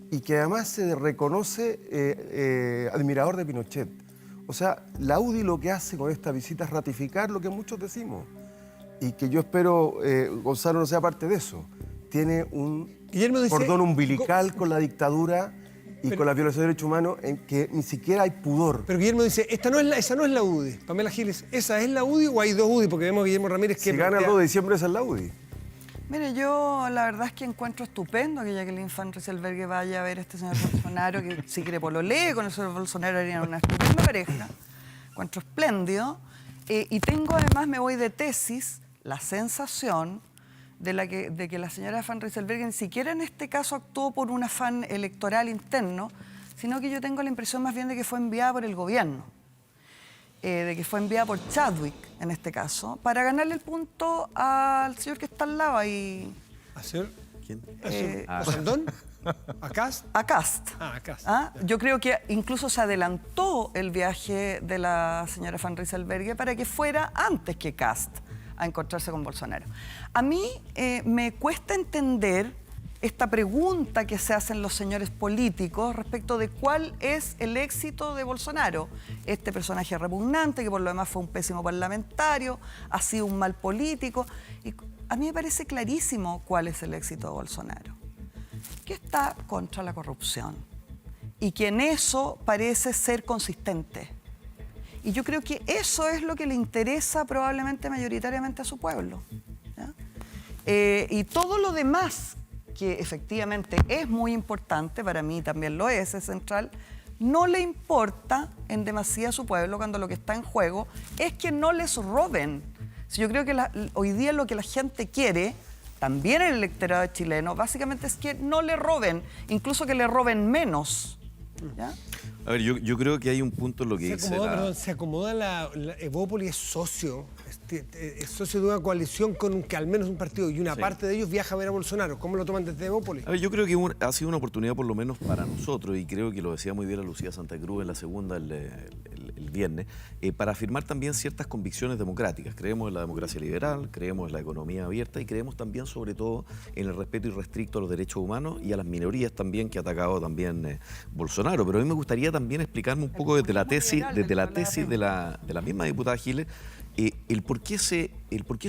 Y que además se reconoce admirador de Pinochet. O sea, la UDI lo que hace con esta visita es ratificar lo que muchos decimos. Y que yo espero, Gonzalo, no sea parte de eso. Tiene un cordón umbilical con la dictadura y con la violación de derechos humanos en que ni siquiera hay pudor. Pero Guillermo dice, esa no es la UDI. Pamela Giles, ¿esa es la UDI o hay dos UDI? Porque vemos a Guillermo Ramírez que... Si gana el 2 de diciembre, esa es la UDI. Mire, yo la verdad es que encuentro estupendo que Jacqueline Van Rysselberghe vaya a ver a este señor Bolsonaro, que si quiere pololee con el señor Bolsonaro harían una estupenda pareja. Encuentro espléndido. Y tengo además, me voy de tesis, la sensación de que la señora Van Rysselberghe ni siquiera en este caso actuó por un afán electoral interno, sino que yo tengo la impresión más bien de que fue enviada por el gobierno, de que fue enviada por Chadwick, en este caso, para ganarle el punto al señor que está al lado ahí. ¿A señor? ¿Quién? ¿A Sandón? ¿A Cast? A Cast. A Cast. Yo creo que incluso se adelantó el viaje de la señora Van Rysselberghe para que fuera antes que Cast a encontrarse con Bolsonaro. A mí me cuesta entender esta pregunta que se hacen los señores políticos respecto de cuál es el éxito de Bolsonaro. Este personaje repugnante, que por lo demás fue un pésimo parlamentario, ha sido un mal político. Y a mí me parece clarísimo cuál es el éxito de Bolsonaro. Que está contra la corrupción y que en eso parece ser consistente. Y yo creo que eso es lo que le interesa probablemente mayoritariamente a su pueblo, ¿ya? Y todo lo demás, que efectivamente es muy importante, para mí también lo es central, no le importa en demasía a su pueblo cuando lo que está en juego es que no les roben. Si yo creo que hoy día lo que la gente quiere, también el electorado chileno, básicamente es que no le roben, incluso que le roben menos, ¿ya? A ver, yo creo que hay un punto en lo que dice Se acomoda la Evópolis, es socio de una coalición con que al menos un partido y una parte de ellos viaja a ver a Bolsonaro. ¿Cómo lo toman desde Evópolis? A ver, yo creo que ha sido una oportunidad por lo menos para nosotros, y creo que lo decía muy bien la Lucía Santa Cruz en la segunda el viernes, para afirmar también ciertas convicciones democráticas. Creemos en la democracia liberal, creemos en la economía abierta y creemos también sobre todo en el respeto irrestricto a los derechos humanos y a las minorías también que ha atacado también Bolsonaro. Pero a mí me gustaría también explicarme un poco desde la tesis, de la misma diputada Giles, el por qué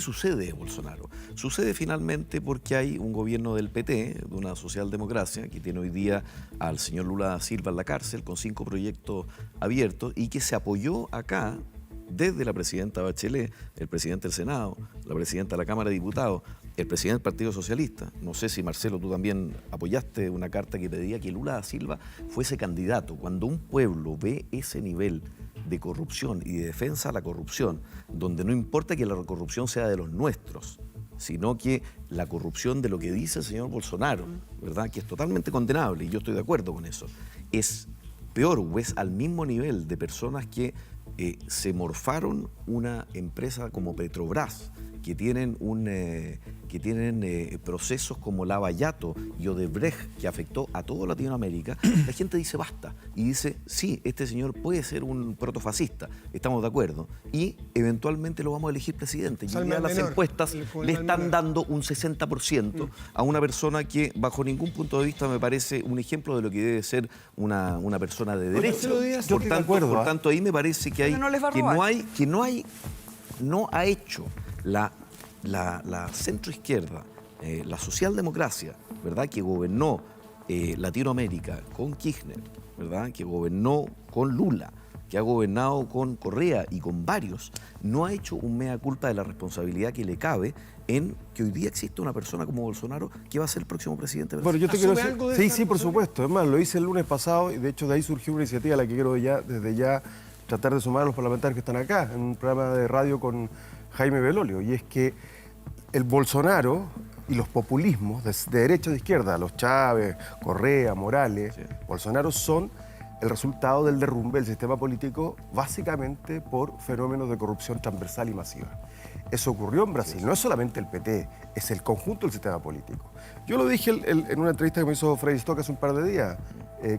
sucede Bolsonaro. Sucede finalmente porque hay un gobierno del PT, de una socialdemocracia, que tiene hoy día al señor Lula da Silva en la cárcel con 5 proyectos abiertos y que se apoyó acá desde la presidenta Bachelet, el presidente del Senado, la presidenta de la Cámara de Diputados, el presidente del Partido Socialista. No sé si, Marcelo, tú también apoyaste una carta que pedía que Lula da Silva fuese candidato. Cuando un pueblo ve ese nivel de corrupción y de defensa a la corrupción, donde no importa que la corrupción sea de los nuestros, sino que la corrupción de lo que dice el señor Bolsonaro, ¿verdad?, que es totalmente condenable, y yo estoy de acuerdo con eso, es peor o es al mismo nivel de personas que se morfaron una empresa como Petrobras, que tienen procesos como Lavallato y Odebrecht, que afectó a toda Latinoamérica. La gente dice basta y dice, sí, este señor puede ser un protofascista, estamos de acuerdo, y eventualmente lo vamos a elegir presidente. Y hoy día las encuestas le están dando un 60% a una persona que bajo ningún punto de vista me parece un ejemplo de lo que debe ser una persona de derecha. Por tanto, ahí me parece que no ha hecho la centroizquierda, la socialdemocracia, ¿verdad?, que gobernó Latinoamérica con Kirchner, ¿verdad?, que gobernó con Lula, que ha gobernado con Correa y con varios, no ha hecho un mea culpa de la responsabilidad que le cabe en que hoy día existe una persona como Bolsonaro que va a ser el próximo presidente. Bueno, yo te quiero decir, sí, por supuesto. Es más, lo hice el lunes pasado y de hecho de ahí surgió una iniciativa a la que quiero desde ya tratar de sumar a los parlamentarios que están acá, en un programa de radio con Jaime Belolio, y es que el Bolsonaro y los populismos de derecha o de izquierda, los Chávez, Correa, Morales, sí, Bolsonaro son el resultado del derrumbe del sistema político básicamente por fenómenos de corrupción transversal y masiva. Eso ocurrió en Brasil, no es solamente el PT, es el conjunto del sistema político. Yo lo dije en una entrevista que me hizo Freddy Stock hace un par de días.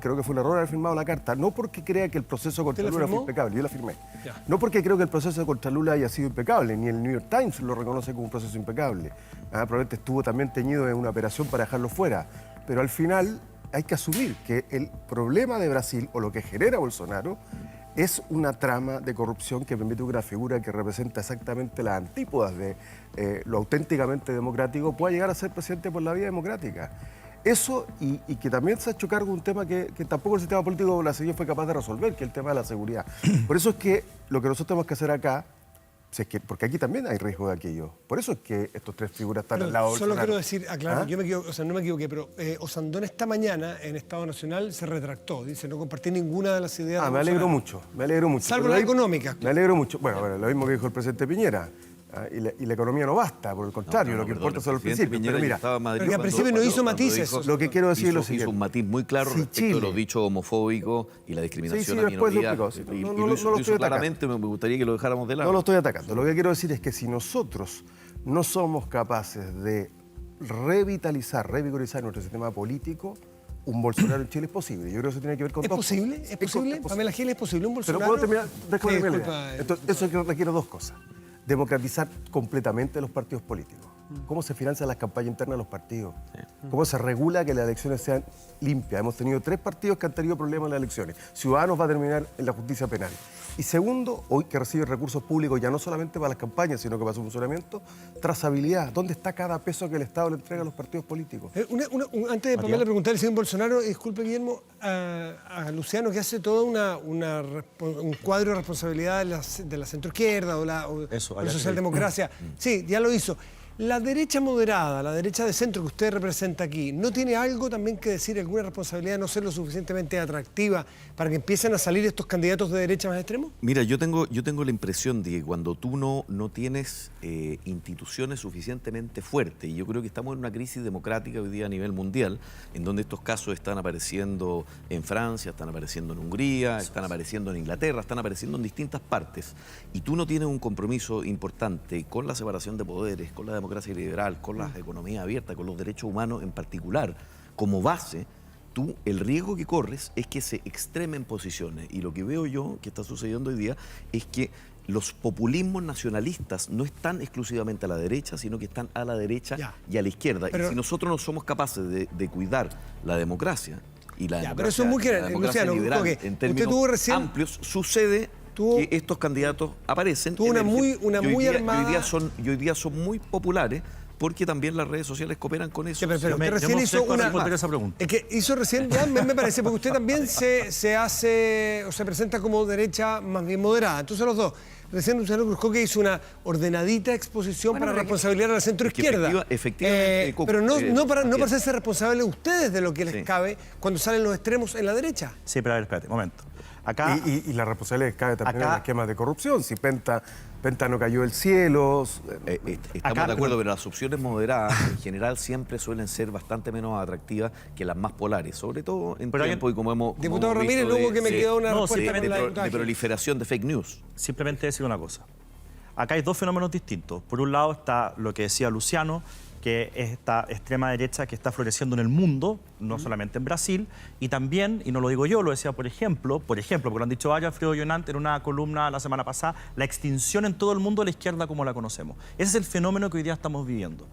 Creo que fue un error haber firmado la carta, no porque crea que el proceso contra Lula fue impecable, yo la firmé. Ya. No porque creo que el proceso contra Lula haya sido impecable, ni el New York Times lo reconoce como un proceso impecable. Probablemente estuvo también teñido en una operación para dejarlo fuera, pero al final hay que asumir que el problema de Brasil, o lo que genera Bolsonaro, es una trama de corrupción que permite una figura que representa exactamente las antípodas de lo auténticamente democrático pueda llegar a ser presidente por la vía democrática. Eso, y que también se ha hecho cargo de un tema que tampoco el sistema político brasileño fue capaz de resolver, que es el tema de la seguridad. Por eso es que lo que nosotros tenemos que hacer acá, porque aquí también hay riesgo de aquello. Por eso es que estos 3 figuras están al lado de Solo Bolsonaro. quiero decir, aclaro, yo me equivoqué, no me equivoqué, pero Osandón esta mañana en Estado Nacional se retractó. Dice, no compartí ninguna de las ideas de me alegro mucho. Salvo la económica. Me alegro mucho. Bueno, lo mismo que dijo el presidente Piñera. Y la economía no basta, por el contrario, lo que importa son los principios. Pero mira, porque al principio no hizo matices. Lo que quiero decir es lo siguiente. Hizo un matiz muy claro respecto de los dichos homofóbicos y la discriminación a minorías. No lo estoy atacando. Claramente me gustaría que lo dejáramos de lado. No lo estoy atacando. Lo que quiero decir es que si nosotros no somos capaces de revigorizar nuestro sistema político, un Bolsonaro en Chile es posible. Yo creo que eso tiene que ver con ¿Es posible? ¿Es posible? Pamela Giles, ¿es posible un Bolsonaro? Pero puedo terminar, déjame terminar. Entonces, eso requiere 2 cosas. Democratizar completamente los partidos políticos. ¿Cómo se financian las campañas internas de los partidos? ¿Cómo se regula que las elecciones sean limpias? Hemos tenido 3 partidos que han tenido problemas en las elecciones. Ciudadanos va a terminar en la justicia penal. Y segundo, hoy que recibe recursos públicos ya no solamente para las campañas, sino que para su funcionamiento, trazabilidad. ¿Dónde está cada peso que el Estado le entrega a los partidos políticos? Antes de Pamela preguntar al señor Bolsonaro, disculpe Guillermo, a Luciano, que hace todo un cuadro de responsabilidad de la centroizquierda o la socialdemocracia. Sí, ya lo hizo. La derecha moderada, la derecha de centro que usted representa aquí, ¿no tiene algo también que decir, alguna responsabilidad de no ser lo suficientemente atractiva para que empiecen a salir estos candidatos de derecha más extremos? Mira, yo tengo la impresión de que cuando tú no tienes instituciones suficientemente fuertes, y yo creo que estamos en una crisis democrática hoy día a nivel mundial, en donde estos casos están apareciendo en Francia, están apareciendo en Hungría, están apareciendo en Inglaterra, están apareciendo en distintas partes, y tú no tienes un compromiso importante con la separación de poderes, con la democracia liberal, con las economías abiertas, con los derechos humanos en particular, como base, el riesgo que corres es que se extremen posiciones. Y lo que veo yo que está sucediendo hoy día es que los populismos nacionalistas no están exclusivamente a la derecha, sino que están a la derecha y a la izquierda. Y si nosotros no somos capaces de cuidar la democracia, y la Ya, democracia, pero eso es muy general. la democracia Luciano, liberal, porque en usted términos tuvo recién- amplios, sucede que estos candidatos aparecen. tuvo una emergen, muy y hoy día- armada- y hoy día son muy populares porque también las redes sociales cooperan con eso. Ya, pero Yo me- usted yo recién no sé hizo cuál una... responder esa pregunta. Es que hizo recién, ya me parece, porque usted también se hace, o se presenta como derecha más bien moderada. Entonces los dos. Recién Luciano Cruzcoque hizo una ordenadita exposición Bueno, para pero responsabilizar a la centroizquierda. Es que efectivamente, Coco, pero no para entiendo. hacerse responsables ustedes de lo que les Sí. cabe cuando salen los extremos en la derecha. Sí, pero a ver, espérate, un momento. Acá, Y la responsabilidad cae también en Acá- los esquemas de corrupción. Si Penta no cayó del cielo. Estamos Acá- de acuerdo, pero las opciones moderadas en general siempre suelen ser bastante menos atractivas que las más polares, sobre todo en Pero hay- tiempo y como hemos Diputado hemos Ramírez, visto luego que me quedó una no, respuesta sí, con la diputada de Gil. proliferación de fake news. simplemente decir una cosa. Acá hay dos fenómenos distintos. Por un lado está lo que decía Luciano, que es esta extrema derecha que está floreciendo en el mundo, no solamente en Brasil, y también, y no lo digo yo, lo decía por ejemplo, porque lo han dicho varios, Alfredo Llonant en una columna la semana pasada, la extinción en todo el mundo de la izquierda como la conocemos. Ese es el fenómeno que hoy día estamos viviendo.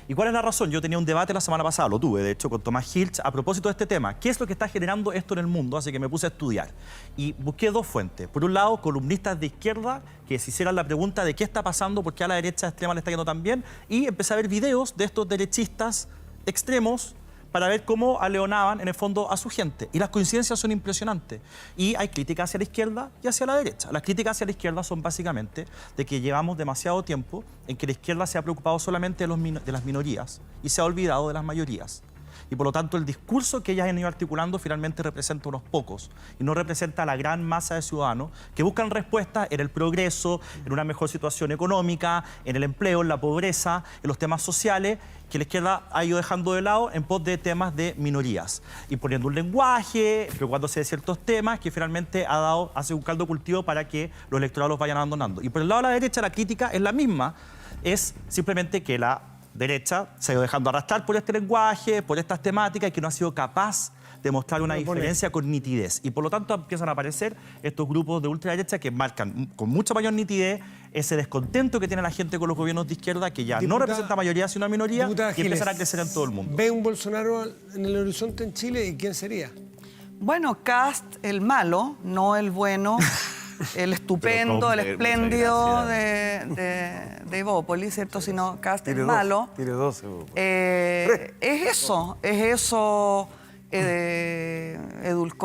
¿Y cuál es la razón? Yo tenía un debate la semana pasada, lo tuve de hecho con Tomás Hiltz, a propósito de este tema. ¿Qué es lo que está generando esto en el mundo? Así que me puse a estudiar. Y busqué dos fuentes. Por un lado, columnistas de izquierda que se hicieran la pregunta de qué está pasando, por qué a la derecha extrema le está yendo tan bien. Y empecé a ver videos de estos derechistas extremos para ver cómo aleonaban en el fondo a su gente. Y las coincidencias son impresionantes. Y hay críticas hacia la izquierda y hacia la derecha. Las críticas hacia la izquierda son básicamente de que llevamos demasiado tiempo en que la izquierda se ha preocupado solamente de las minorías y se ha olvidado de las mayorías. Y por lo tanto el discurso que ellas han ido articulando finalmente representa unos pocos y no representa a la gran masa de ciudadanos que buscan respuestas en el progreso, en una mejor situación económica, en el empleo, en la pobreza, en los temas sociales, que la izquierda ha ido dejando de lado en pos de temas de minorías y poniendo un lenguaje, preocupándose de ciertos temas que finalmente hace un caldo cultivo para que los electorados los vayan abandonando. Y por el lado de la derecha la crítica es la misma, es simplemente que la derecha se ha ido dejando arrastrar por este lenguaje, por estas temáticas y que no ha sido capaz de mostrar una diferencia con nitidez. Y por lo tanto empiezan a aparecer estos grupos de ultraderecha que marcan con mucha mayor nitidez ese descontento que tiene la gente con los gobiernos de izquierda, que ya no representa mayoría sino minoría, Diputada y empiezan a Giles, crecer en todo el mundo. ¿Ve un Bolsonaro en el horizonte en Chile y quién sería? Bueno, Kast, el malo, no el bueno, el estupendo, el Muchas espléndido gracias. de Evópolis, ¿cierto? Sino Kast, el Tiene malo. Tiene 12. Es eso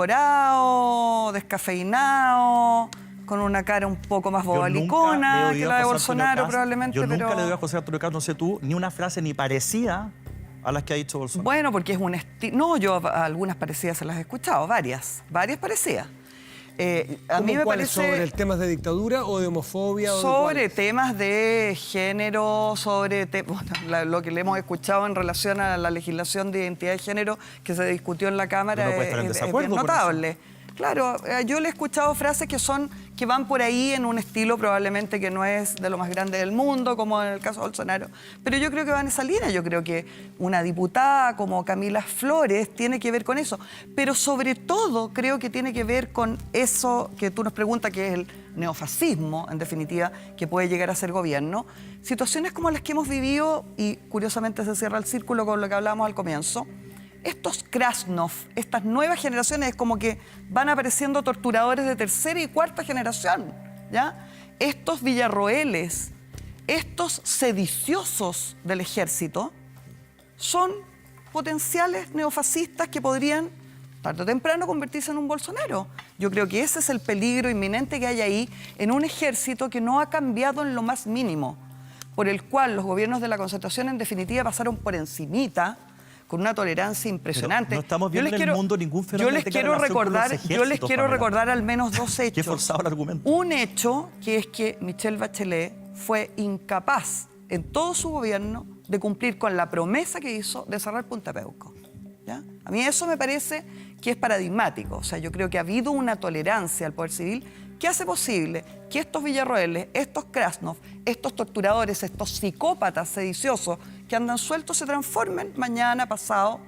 edulcorado, descafeinado, con una cara un poco más Yo nunca le he bobalicona que oído la de a José Antonio Bolsonaro Cast- probablemente, Yo pero... nunca le doy a José Antonio Cast, no sé tú, ni una frase ni parecida a las que ha dicho Bolsonaro. Bueno, porque es un estilo... No, yo algunas parecidas se las he escuchado, varias parecidas. A mí me ¿Cuáles? parece... ¿Sobre temas de dictadura o de homofobia? Sobre temas de género, bueno, lo que le hemos escuchado en relación a la legislación de identidad de género que se discutió en la Cámara Pero no puede estar en es desacuerdo bien con eso. notable. Claro, yo le he escuchado frases que van por ahí en un estilo probablemente que no es de lo más grande del mundo, como en el caso de Bolsonaro. Pero yo creo que va en esa línea. Yo creo que una diputada como Camila Flores tiene que ver con eso. Pero sobre todo creo que tiene que ver con eso que tú nos preguntas, que es el neofascismo, en definitiva, que puede llegar a ser gobierno. Situaciones como las que hemos vivido, y curiosamente se cierra el círculo con lo que hablábamos al comienzo. Estos Krasnov, estas nuevas generaciones, es como que van apareciendo torturadores de tercera y cuarta generación, ¿ya? Estos Villarroeles, estos sediciosos del ejército, son potenciales neofascistas que podrían, tarde o temprano, convertirse en un Bolsonaro. Yo creo que ese es el peligro inminente que hay ahí en un ejército que no ha cambiado en lo más mínimo, por el cual los gobiernos de la Concertación, en definitiva, pasaron por encimita, con una tolerancia impresionante. Pero no estamos viendo en el mundo ningún fenómeno yo les que tenga quiero relación con los yo les ejércitos, quiero Pamela. recordar al menos dos hechos. Qué forzado el argumento. Un hecho que es que Michelle Bachelet fue incapaz en todo su gobierno de cumplir con la promesa que hizo de cerrar Punta Peuco, ¿ya? A mí eso me parece que es paradigmático. O sea, yo creo que ha habido una tolerancia al poder civil que hace posible que estos Villarroeles, estos Krasnov, estos torturadores, estos psicópatas sediciosos que andan sueltos se transformen mañana, pasado,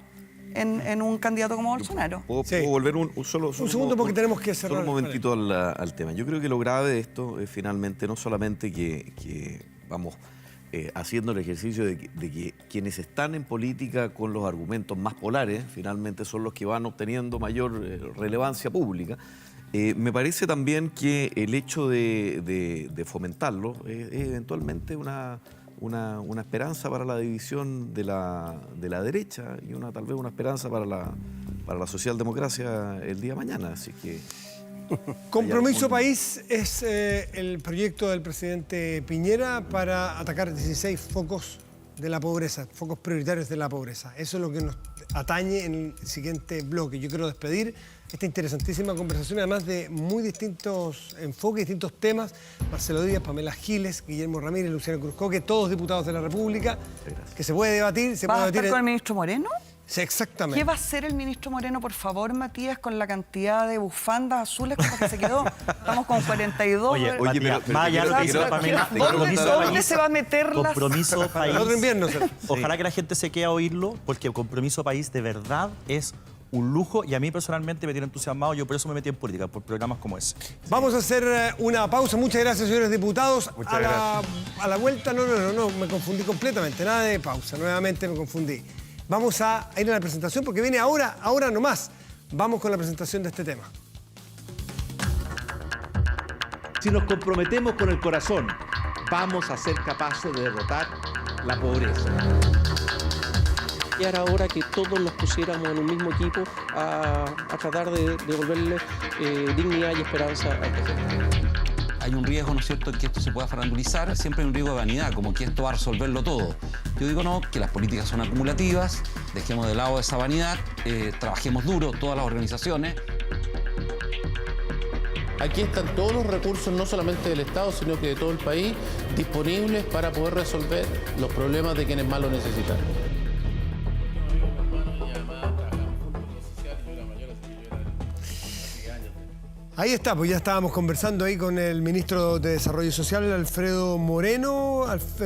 en un candidato como Bolsonaro. ¿Puedo volver un segundo porque tenemos que cerrar. Solo un momentito al tema. Yo creo que lo grave de esto es finalmente no solamente que vamos haciendo el ejercicio de que quienes están en política con los argumentos más polares finalmente son los que van obteniendo mayor relevancia pública. Me parece también que el hecho de fomentarlo es eventualmente una esperanza para la división de la derecha y tal vez una esperanza para la socialdemocracia el día de mañana. Así que Compromiso País es el proyecto del presidente Piñera para atacar 16 focos de la pobreza, focos prioritarios de la pobreza. Eso es lo que nos atañe en el siguiente bloque. Yo quiero despedir esta interesantísima conversación, además de muy distintos enfoques, distintos temas. Marcelo Díaz, Pamela Giles, Guillermo Ramírez, Luciano Cruzcoque, todos diputados de la República, que se puede debatir. ¿Vas a estar con el ministro Moreno? Sí, exactamente. ¿Qué va a hacer el ministro Moreno, por favor, Matías, con la cantidad de bufandas azules con las que se quedó? Estamos con 42. Oye, Matías, más allá de lo que dice Pamela, ¿Dónde se va a meter Compromiso País. El otro invierno. Ojalá que la gente se quede a oírlo, porque Compromiso País de verdad es un lujo y a mí personalmente me tiene entusiasmado. Yo por eso me metí en política, por programas como ese. Vamos a hacer una pausa. Muchas gracias, señores diputados. Muchas gracias. A la vuelta, no, me confundí completamente. Nada de pausa, nuevamente me confundí. Vamos a ir a la presentación porque viene ahora nomás. Vamos con la presentación de este tema. Si nos comprometemos con el corazón, vamos a ser capaces de derrotar la pobreza. Y era hora que todos nos pusiéramos en un mismo equipo a tratar de devolverle dignidad y esperanza al país. Hay un riesgo, ¿no es cierto?, en que esto se pueda farandulizar. Siempre hay un riesgo de vanidad, como que esto va a resolverlo todo. Yo digo no, que las políticas son acumulativas, dejemos de lado esa vanidad, trabajemos duro, todas las organizaciones. Aquí están todos los recursos, no solamente del Estado, sino que de todo el país, disponibles para poder resolver los problemas de quienes más lo necesitan. Ahí está, pues ya estábamos conversando ahí con el ministro de Desarrollo Social, Alfredo Moreno.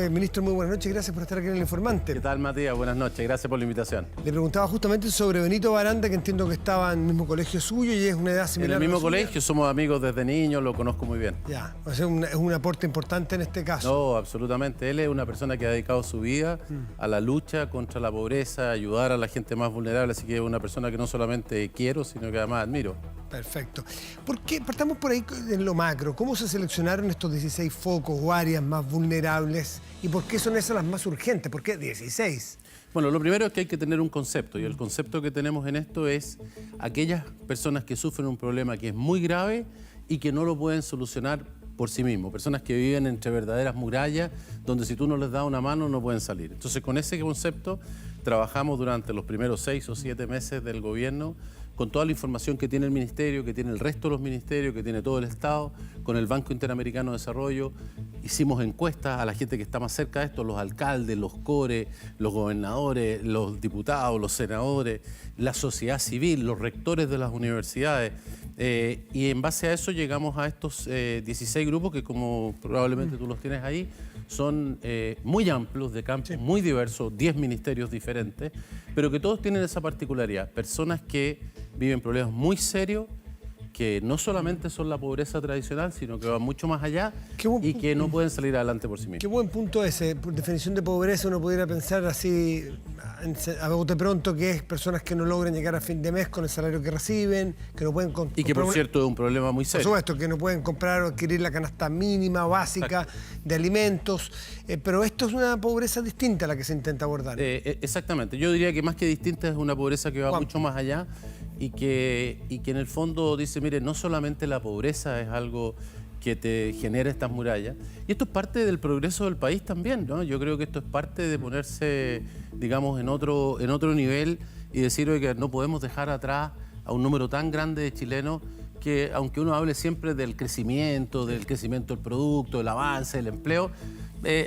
Ministro, muy buenas noches, gracias por estar aquí en El Informante. ¿Qué tal, Matías? Buenas noches, gracias por la invitación. Le preguntaba justamente sobre Benito Baranda, que entiendo que estaba en el mismo colegio suyo y es una edad similar. En el mismo a la suya. colegio, somos amigos desde niños, lo conozco muy bien. Ya, o sea, es un aporte importante en este caso. No, absolutamente. Él es una persona que ha dedicado su vida a la lucha contra la pobreza, ayudar a la gente más vulnerable, así que es una persona que no solamente quiero, sino que además admiro. Perfecto. ¿Por qué? Partamos por ahí en lo macro. ¿Cómo se seleccionaron estos 16 focos o áreas más vulnerables? ¿Y por qué son esas las más urgentes? ¿Por qué 16? Bueno, lo primero es que hay que tener un concepto, y el concepto que tenemos en esto es aquellas personas que sufren un problema que es muy grave y que no lo pueden solucionar por sí mismos. Personas que viven entre verdaderas murallas, donde si tú no les das una mano no pueden salir. Entonces, con ese concepto trabajamos durante los primeros 6 o 7 meses del gobierno con toda la información que tiene el Ministerio, que tiene el resto de los ministerios, que tiene todo el Estado, con el Banco Interamericano de Desarrollo. Hicimos encuestas a la gente que está más cerca de esto, los alcaldes, los CORE, los gobernadores, los diputados, los senadores, la sociedad civil, los rectores de las universidades. Y en base a eso llegamos a estos 16 grupos que, como probablemente tú los tienes ahí, son muy amplios, de campos muy diversos, 10 ministerios diferentes, pero que todos tienen esa particularidad. Personas que viven problemas muy serios, que no solamente son la pobreza tradicional, sino que van mucho más allá y que no pueden salir adelante por sí mismos. Qué buen punto ese. Por definición de pobreza uno pudiera pensar así, a bote pronto, que es personas que no logran llegar a fin de mes con el salario que reciben, que no pueden Y que, por cierto, es un problema muy serio. Por supuesto, que no pueden comprar o adquirir la canasta mínima o básica de alimentos. Pero esto es una pobreza distinta a la que se intenta abordar. Exactamente. Yo diría que más que distinta es una pobreza que va mucho más allá y que en el fondo dice, mire, no solamente la pobreza es algo que te genera estas murallas, y esto es parte del progreso del país también, ¿no? Yo creo que esto es parte de ponerse, digamos, en otro nivel y decir, oye, que no podemos dejar atrás a un número tan grande de chilenos que, aunque uno hable siempre del crecimiento del producto, el avance, del empleo,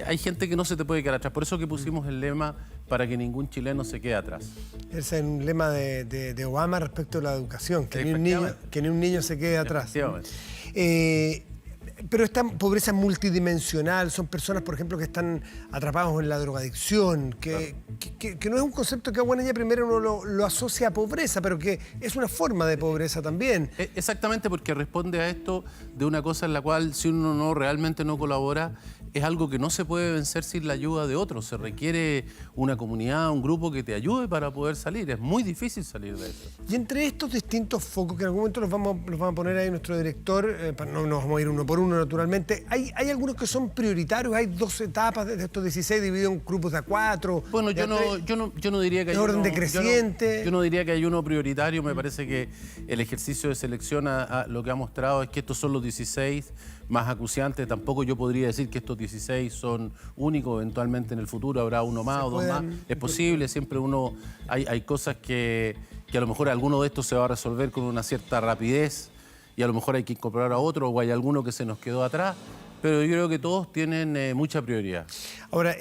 hay gente que no se te puede quedar atrás. Por eso que pusimos el lema para que ningún chileno se quede atrás. Ese es un lema de Obama respecto a la educación, que ni un niño se quede atrás. Pero esta pobreza multidimensional, son personas, por ejemplo, que están atrapados en la drogadicción, que no es un concepto que a Guanaya primero uno lo asocia a pobreza, pero que es una forma de pobreza también. Exactamente, porque responde a esto de una cosa en la cual si uno realmente no colabora, es algo que no se puede vencer sin la ayuda de otros. Se requiere una comunidad, un grupo que te ayude para poder salir. Es muy difícil salir de eso. Y entre estos distintos focos, que en algún momento los vamos a poner ahí nuestro director, no nos vamos a ir uno por uno naturalmente, ¿hay algunos que son prioritarios? ¿Hay 2 etapas de estos 16 divididos en grupos de a 4? Bueno, yo no diría que hay orden uno, decreciente. Yo no diría que hay uno prioritario. Me parece que el ejercicio de selección lo que ha mostrado es que estos son los 16 más acuciantes. Tampoco yo podría decir que estos 16 son únicos. Eventualmente en el futuro habrá uno más o dos más. Es posible, siempre hay cosas que a lo mejor alguno de estos se va a resolver con una cierta rapidez y a lo mejor hay que incorporar a otro o hay alguno que se nos quedó atrás. Pero yo creo que todos tienen mucha prioridad. Ahora,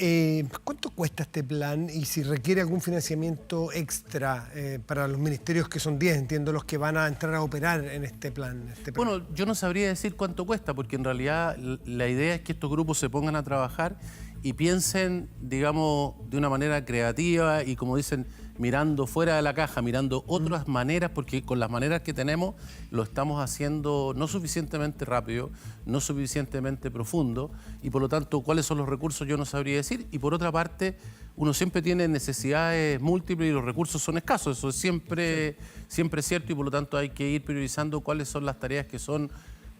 ¿cuánto cuesta este plan y si requiere algún financiamiento extra para los ministerios que son 10, entiendo, los que van a entrar a operar en este plan? Bueno, yo no sabría decir cuánto cuesta, porque en realidad la idea es que estos grupos se pongan a trabajar y piensen, digamos, de una manera creativa y, como dicen, mirando fuera de la caja, mirando otras maneras, porque con las maneras que tenemos lo estamos haciendo no suficientemente rápido, no suficientemente profundo, y por lo tanto, ¿cuáles son los recursos? Yo no sabría decir. Y por otra parte, uno siempre tiene necesidades múltiples y los recursos son escasos. Eso es siempre cierto, y por lo tanto hay que ir priorizando cuáles son las tareas que son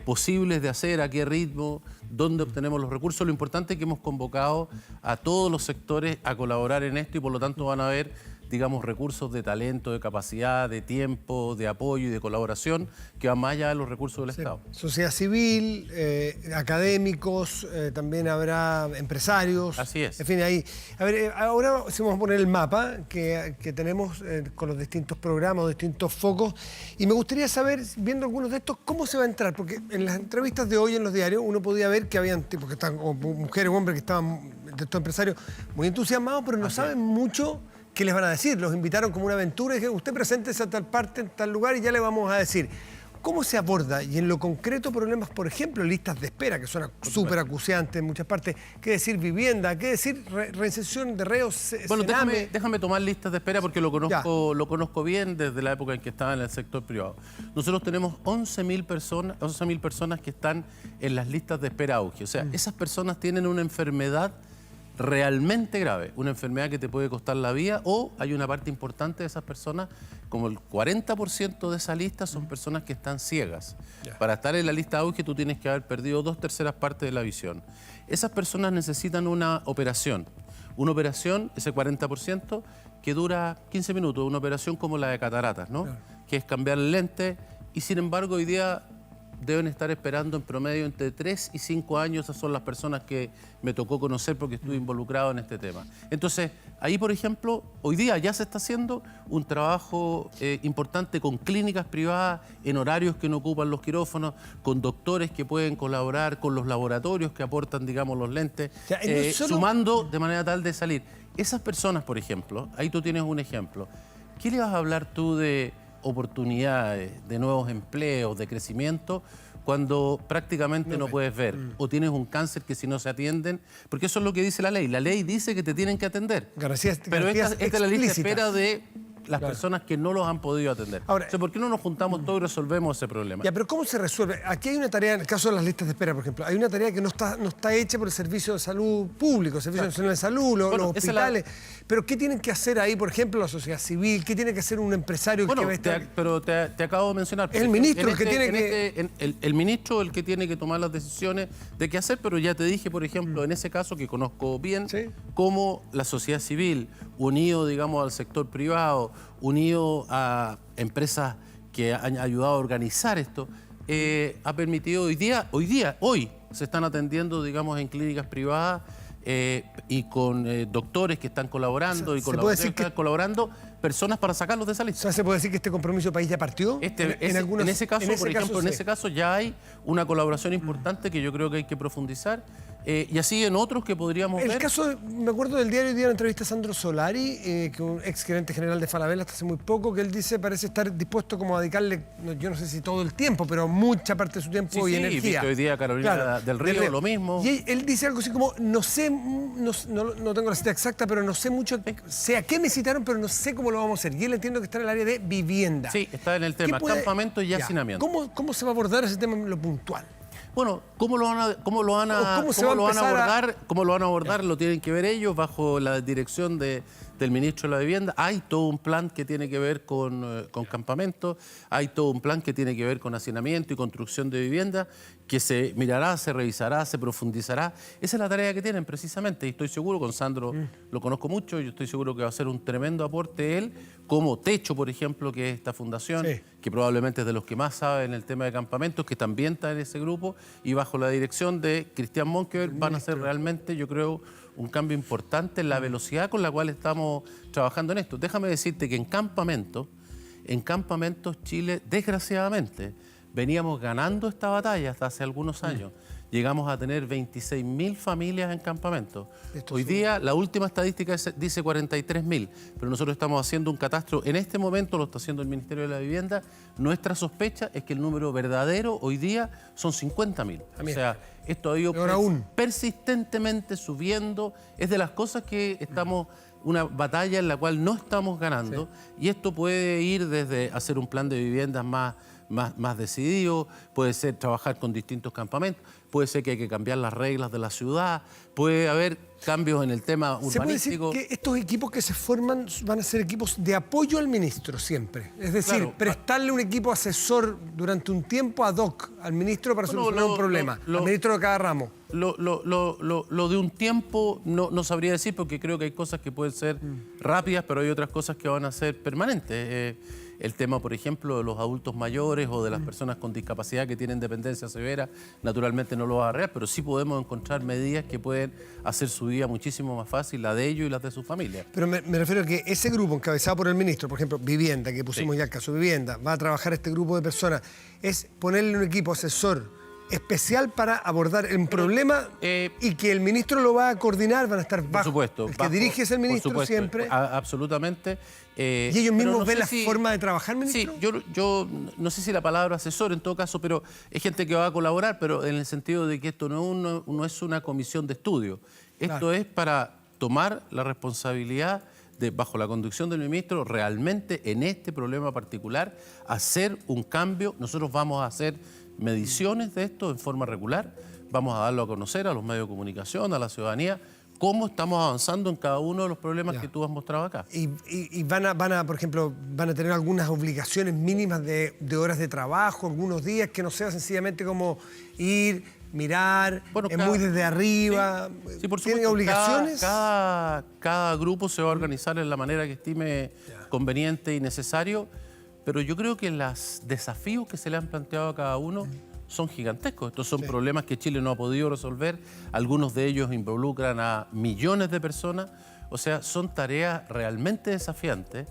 posibles de hacer, a qué ritmo, dónde obtenemos los recursos. Lo importante es que hemos convocado a todos los sectores a colaborar en esto y por lo tanto van a haber, digamos, recursos de talento, de capacidad, de tiempo, de apoyo y de colaboración que van más allá de los recursos del Estado. Sociedad civil, académicos, también habrá empresarios. Así es. En fin, ahí. A ver, ahora sí vamos a poner el mapa que tenemos con los distintos programas, distintos focos. Y me gustaría saber, viendo algunos de estos, cómo se va a entrar. Porque en las entrevistas de hoy en los diarios uno podía ver que habían tipos que estaban, o mujeres o hombres que estaban, de estos empresarios, muy entusiasmados, pero no saben mucho qué les van a decir. Los invitaron como una aventura y dijeron, usted preséntese a tal parte, en tal lugar y ya le vamos a decir. ¿Cómo se aborda? Y en lo concreto, problemas, por ejemplo, listas de espera, que son súper acuciantes en muchas partes. ¿Qué decir vivienda? ¿Qué decir reinserción de reos? Bueno, déjame tomar listas de espera porque lo conozco bien desde la época en que estaba en el sector privado. Nosotros tenemos 11.000 personas que están en las listas de espera auge. O sea, esas personas tienen una enfermedad realmente grave, una enfermedad que te puede costar la vida, o hay una parte importante de esas personas, como el 40% de esa lista son personas que están ciegas. Para estar en la lista auge tú tienes que haber perdido 2/3 partes de la visión. Esas personas necesitan una operación, ese 40%, que dura 15 minutos, una operación como la de cataratas, ¿no? Que es cambiar el lente, y sin embargo hoy día deben estar esperando en promedio entre 3 y 5 años. Esas son las personas que me tocó conocer porque estuve involucrado en este tema. Entonces, ahí, por ejemplo, hoy día ya se está haciendo un trabajo importante con clínicas privadas en horarios que no ocupan los quirófanos, con doctores que pueden colaborar, con los laboratorios que aportan, digamos, los lentes, sumando de manera tal de salir. Esas personas, por ejemplo, ahí tú tienes un ejemplo. ¿Qué le vas a hablar tú de oportunidades, de nuevos empleos, de crecimiento, cuando prácticamente no puedes ver? O tienes un cáncer que si no se atienden, porque eso es lo que dice la ley. La ley dice que te tienen que atender. Pero esta es la lista de espera de las personas que no los han podido atender. Ahora, o sea, ¿por qué no nos juntamos todos y resolvemos ese problema? Ya, pero ¿cómo se resuelve? Aquí hay una tarea, en el caso de las listas de espera, por ejemplo, hay una tarea que no está hecha por el Servicio de Salud Público, el Servicio Nacional de Salud, los hospitales. Pero ¿qué tienen que hacer ahí, por ejemplo, la sociedad civil? ¿Qué tiene que hacer un empresario que va a estar...? Pero te acabo de mencionar. Es el ministro el que tiene que... El ministro el que tiene que tomar las decisiones de qué hacer, pero ya te dije, por ejemplo, en ese caso que conozco bien, cómo la sociedad civil, unido, digamos, al sector privado, unido a empresas que han ayudado a organizar esto, ha permitido hoy se están atendiendo, digamos, en clínicas privadas y con doctores que están colaborando y con laboratorios que están colaborando, personas para sacarlos de esa lista. O sea, ¿se puede decir que este compromiso país ya partió? En ese caso ya hay una colaboración importante que yo creo que hay que profundizar. Y así en otros que podríamos ver. El caso, me acuerdo del diario, una entrevista a Sandro Solari, que un ex gerente general de Falabella hasta hace muy poco, que él dice parece estar dispuesto como a dedicarle, yo no sé si todo el tiempo, pero mucha parte de su tiempo y energía. Hoy día Carolina del Río lo mismo. Y él dice algo así como, no tengo la cita exacta, pero no sé mucho, sé a qué me citaron, pero no sé cómo lo vamos a hacer. Y él entiendo que está en el área de vivienda. Sí, está en el tema, campamento y hacinamiento. ¿Cómo se va a abordar ese tema en lo puntual? Bueno, ¿cómo lo van a ¿Cómo se va a empezar abordar? ¿Cómo lo van a abordar? Lo tienen que ver ellos bajo la dirección del ministro de la Vivienda. Hay todo un plan que tiene que ver con campamentos, hay todo un plan que tiene que ver con hacinamiento y construcción de vivienda, que se mirará, se revisará, se profundizará. Esa es la tarea que tienen precisamente, y estoy seguro, con Sandro lo conozco mucho, yo estoy seguro que va a ser un tremendo aporte él, como Techo, por ejemplo, que es esta fundación, que probablemente es de los que más sabe en el tema de campamentos, que también está en ese grupo, y bajo la dirección de Cristian Monkeberg van a hacer realmente, yo creo, un cambio importante en la velocidad con la cual estamos trabajando en esto. Déjame decirte que en campamentos Chile, desgraciadamente, veníamos ganando esta batalla hasta hace algunos años. Llegamos a tener 26.000 familias en campamentos. Hoy día la última estadística dice 43.000, pero nosotros estamos haciendo un catastro. En este momento lo está haciendo el Ministerio de la Vivienda. Nuestra sospecha es que el número verdadero hoy día son 50.000. O sea, esto ha ido persistentemente subiendo. Es de las cosas que estamos... una batalla en la cual no estamos ganando, y esto puede ir desde hacer un plan de viviendas más decidido, puede ser trabajar con distintos campamentos, puede ser que hay que cambiar las reglas de la ciudad, puede haber cambios en el tema urbanístico. ¿Se puede decir que estos equipos que se forman van a ser equipos de apoyo al ministro siempre? Es decir, prestarle un equipo asesor durante un tiempo ad hoc al ministro para solucionar un problema, al ministro de cada ramo. Lo de un tiempo no sabría decir, porque creo que hay cosas que pueden ser rápidas, pero hay otras cosas que van a ser permanentes. El tema, por ejemplo, de los adultos mayores o de las personas con discapacidad que tienen dependencia severa, naturalmente no lo va a arreglar, pero sí podemos encontrar medidas que pueden hacer su vida muchísimo más fácil, la de ellos y la de sus familias. Pero me refiero a que ese grupo encabezado por el ministro, por ejemplo, Vivienda, que pusimos ya el caso Vivienda, va a trabajar este grupo de personas, es ponerle un equipo asesor especial para abordar el problema y que el ministro lo va a coordinar, van a estar bajo. Por supuesto. El que dirige es el ministro siempre. Absolutamente. ¿Y ellos mismos ven la forma de trabajar, ministro? Sí, yo no sé si la palabra asesor en todo caso, pero es gente que va a colaborar, pero en el sentido de que esto no es una comisión de estudio. Esto es para tomar la responsabilidad de, bajo la conducción del ministro, realmente en este problema particular, hacer un cambio. Nosotros vamos a hacer mediciones de esto en forma regular, vamos a darlo a conocer a los medios de comunicación, a la ciudadanía, cómo estamos avanzando en cada uno de los problemas que tú has mostrado acá. Y van a, por ejemplo, van a tener algunas obligaciones mínimas de horas de trabajo, algunos días, que no sea sencillamente como ir, mirar, muy desde arriba. Sí, por ¿Tienen supuesto, obligaciones? Cada grupo se va a organizar en la manera que estime conveniente y necesario, pero yo creo que los desafíos que se le han planteado a cada uno son gigantescos. Estos son problemas que Chile no ha podido resolver. Algunos de ellos involucran a millones de personas. O sea, son tareas realmente desafiantes.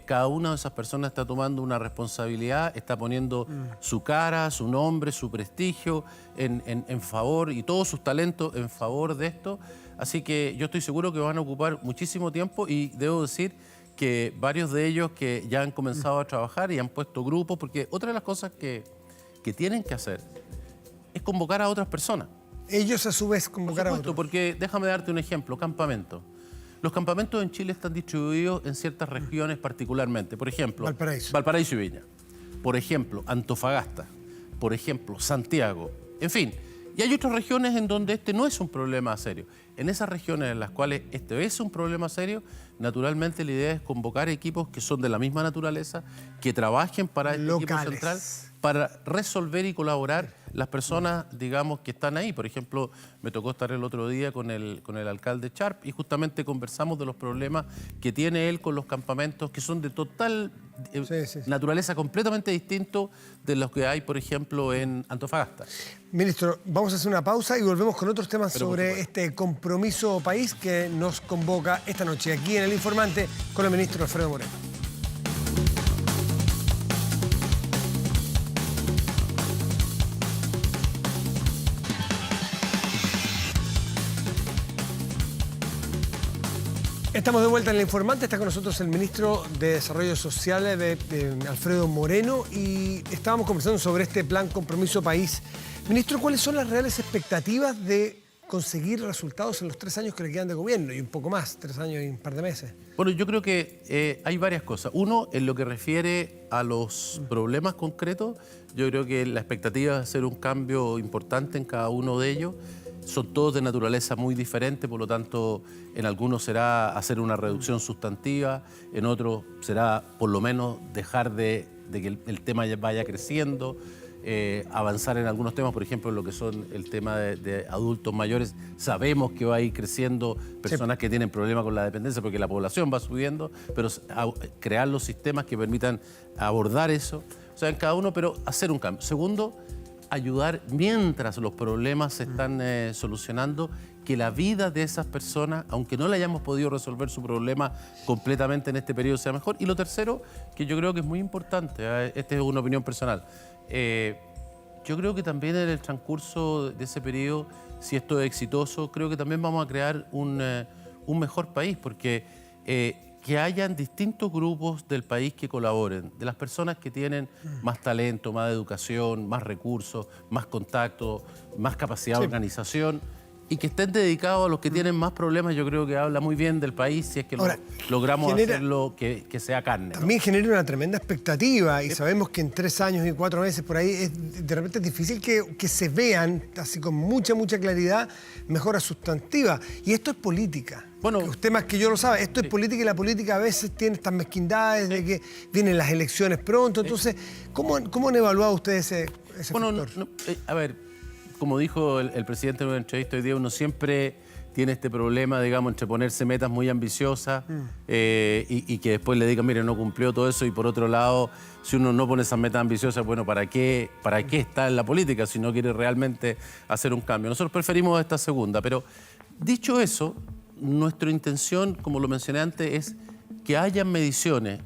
Cada una de esas personas está tomando una responsabilidad, está poniendo su cara, su nombre, su prestigio en favor, y todos sus talentos en favor de esto. Así que yo estoy seguro que van a ocupar muchísimo tiempo, y debo decir que varios de ellos que ya han comenzado a trabajar y han puesto grupos, porque otra de las cosas que tienen que hacer es convocar a otras personas. Ellos a su vez convocar a otros. Porque déjame darte un ejemplo, campamentos. Los campamentos en Chile están distribuidos en ciertas regiones particularmente. Por ejemplo, Valparaíso y Viña. Por ejemplo, Antofagasta. Por ejemplo, Santiago. En fin, y hay otras regiones en donde este no es un problema serio. En esas regiones en las cuales este es un problema serio, naturalmente la idea es convocar equipos que son de la misma naturaleza, que trabajen para este equipo central, para resolver y colaborar las personas, digamos, que están ahí. Por ejemplo, me tocó estar el otro día con el alcalde Sharp, y justamente conversamos de los problemas que tiene él con los campamentos, que son de total naturaleza completamente distinto de los que hay, por ejemplo, en Antofagasta. Ministro, vamos a hacer una pausa y volvemos con otros temas sobre este compromiso país que nos convoca esta noche aquí en El Informante con el ministro Alfredo Moreno. Estamos de vuelta en El Informante. Está con nosotros el ministro de Desarrollo Social, Alfredo Moreno, y estábamos conversando sobre este plan Compromiso País. Ministro, ¿cuáles son las reales expectativas de conseguir resultados en los 3 años que le quedan de gobierno y un poco más, 3 años y un par de meses? Bueno, yo creo que hay varias cosas. Uno, en lo que refiere a los problemas concretos, yo creo que la expectativa es hacer un cambio importante en cada uno de ellos. Son todos de naturaleza muy diferente, por lo tanto, en algunos será hacer una reducción sustantiva, en otros será por lo menos dejar de que el tema vaya creciendo, avanzar en algunos temas, por ejemplo, en lo que son el tema de adultos mayores. Sabemos que va a ir creciendo personas que tienen problemas con la dependencia porque la población va subiendo, pero crear los sistemas que permitan abordar eso, o sea, en cada uno, pero hacer un cambio. Segundo, ayudar mientras los problemas se están solucionando, que la vida de esas personas, aunque no le hayamos podido resolver su problema completamente en este periodo, sea mejor. Y lo tercero, que yo creo que es muy importante, esta es una opinión personal, yo creo que también en el transcurso de ese periodo, si esto es exitoso, creo que también vamos a crear un mejor país, porque que hayan distintos grupos del país que colaboren, de las personas que tienen más talento, más educación, más recursos, más contacto, más capacidad de organización, y que estén dedicados a los que tienen más problemas. Yo creo que habla muy bien del país si es que logramos hacerlo que sea carne, ¿no? También genera una tremenda expectativa y sabemos que en 3 años y 4 meses por ahí de repente es difícil que se vean, así con mucha claridad, mejoras sustantivas. Y esto es política. Bueno, usted más que yo lo sabe, esto es política y la política a veces tiene estas mezquindades de que vienen las elecciones pronto. Entonces, ¿cómo han evaluado ustedes ese factor? A ver, como dijo el presidente en una entrevista hoy día, uno siempre tiene este problema, digamos, entre ponerse metas muy ambiciosas y que después le digan, mire, no cumplió todo eso, y por otro lado, si uno no pone esas metas ambiciosas, bueno, ¿para qué está en la política si no quiere realmente hacer un cambio? Nosotros preferimos esta segunda, pero dicho eso, nuestra intención, como lo mencioné antes, es que haya mediciones.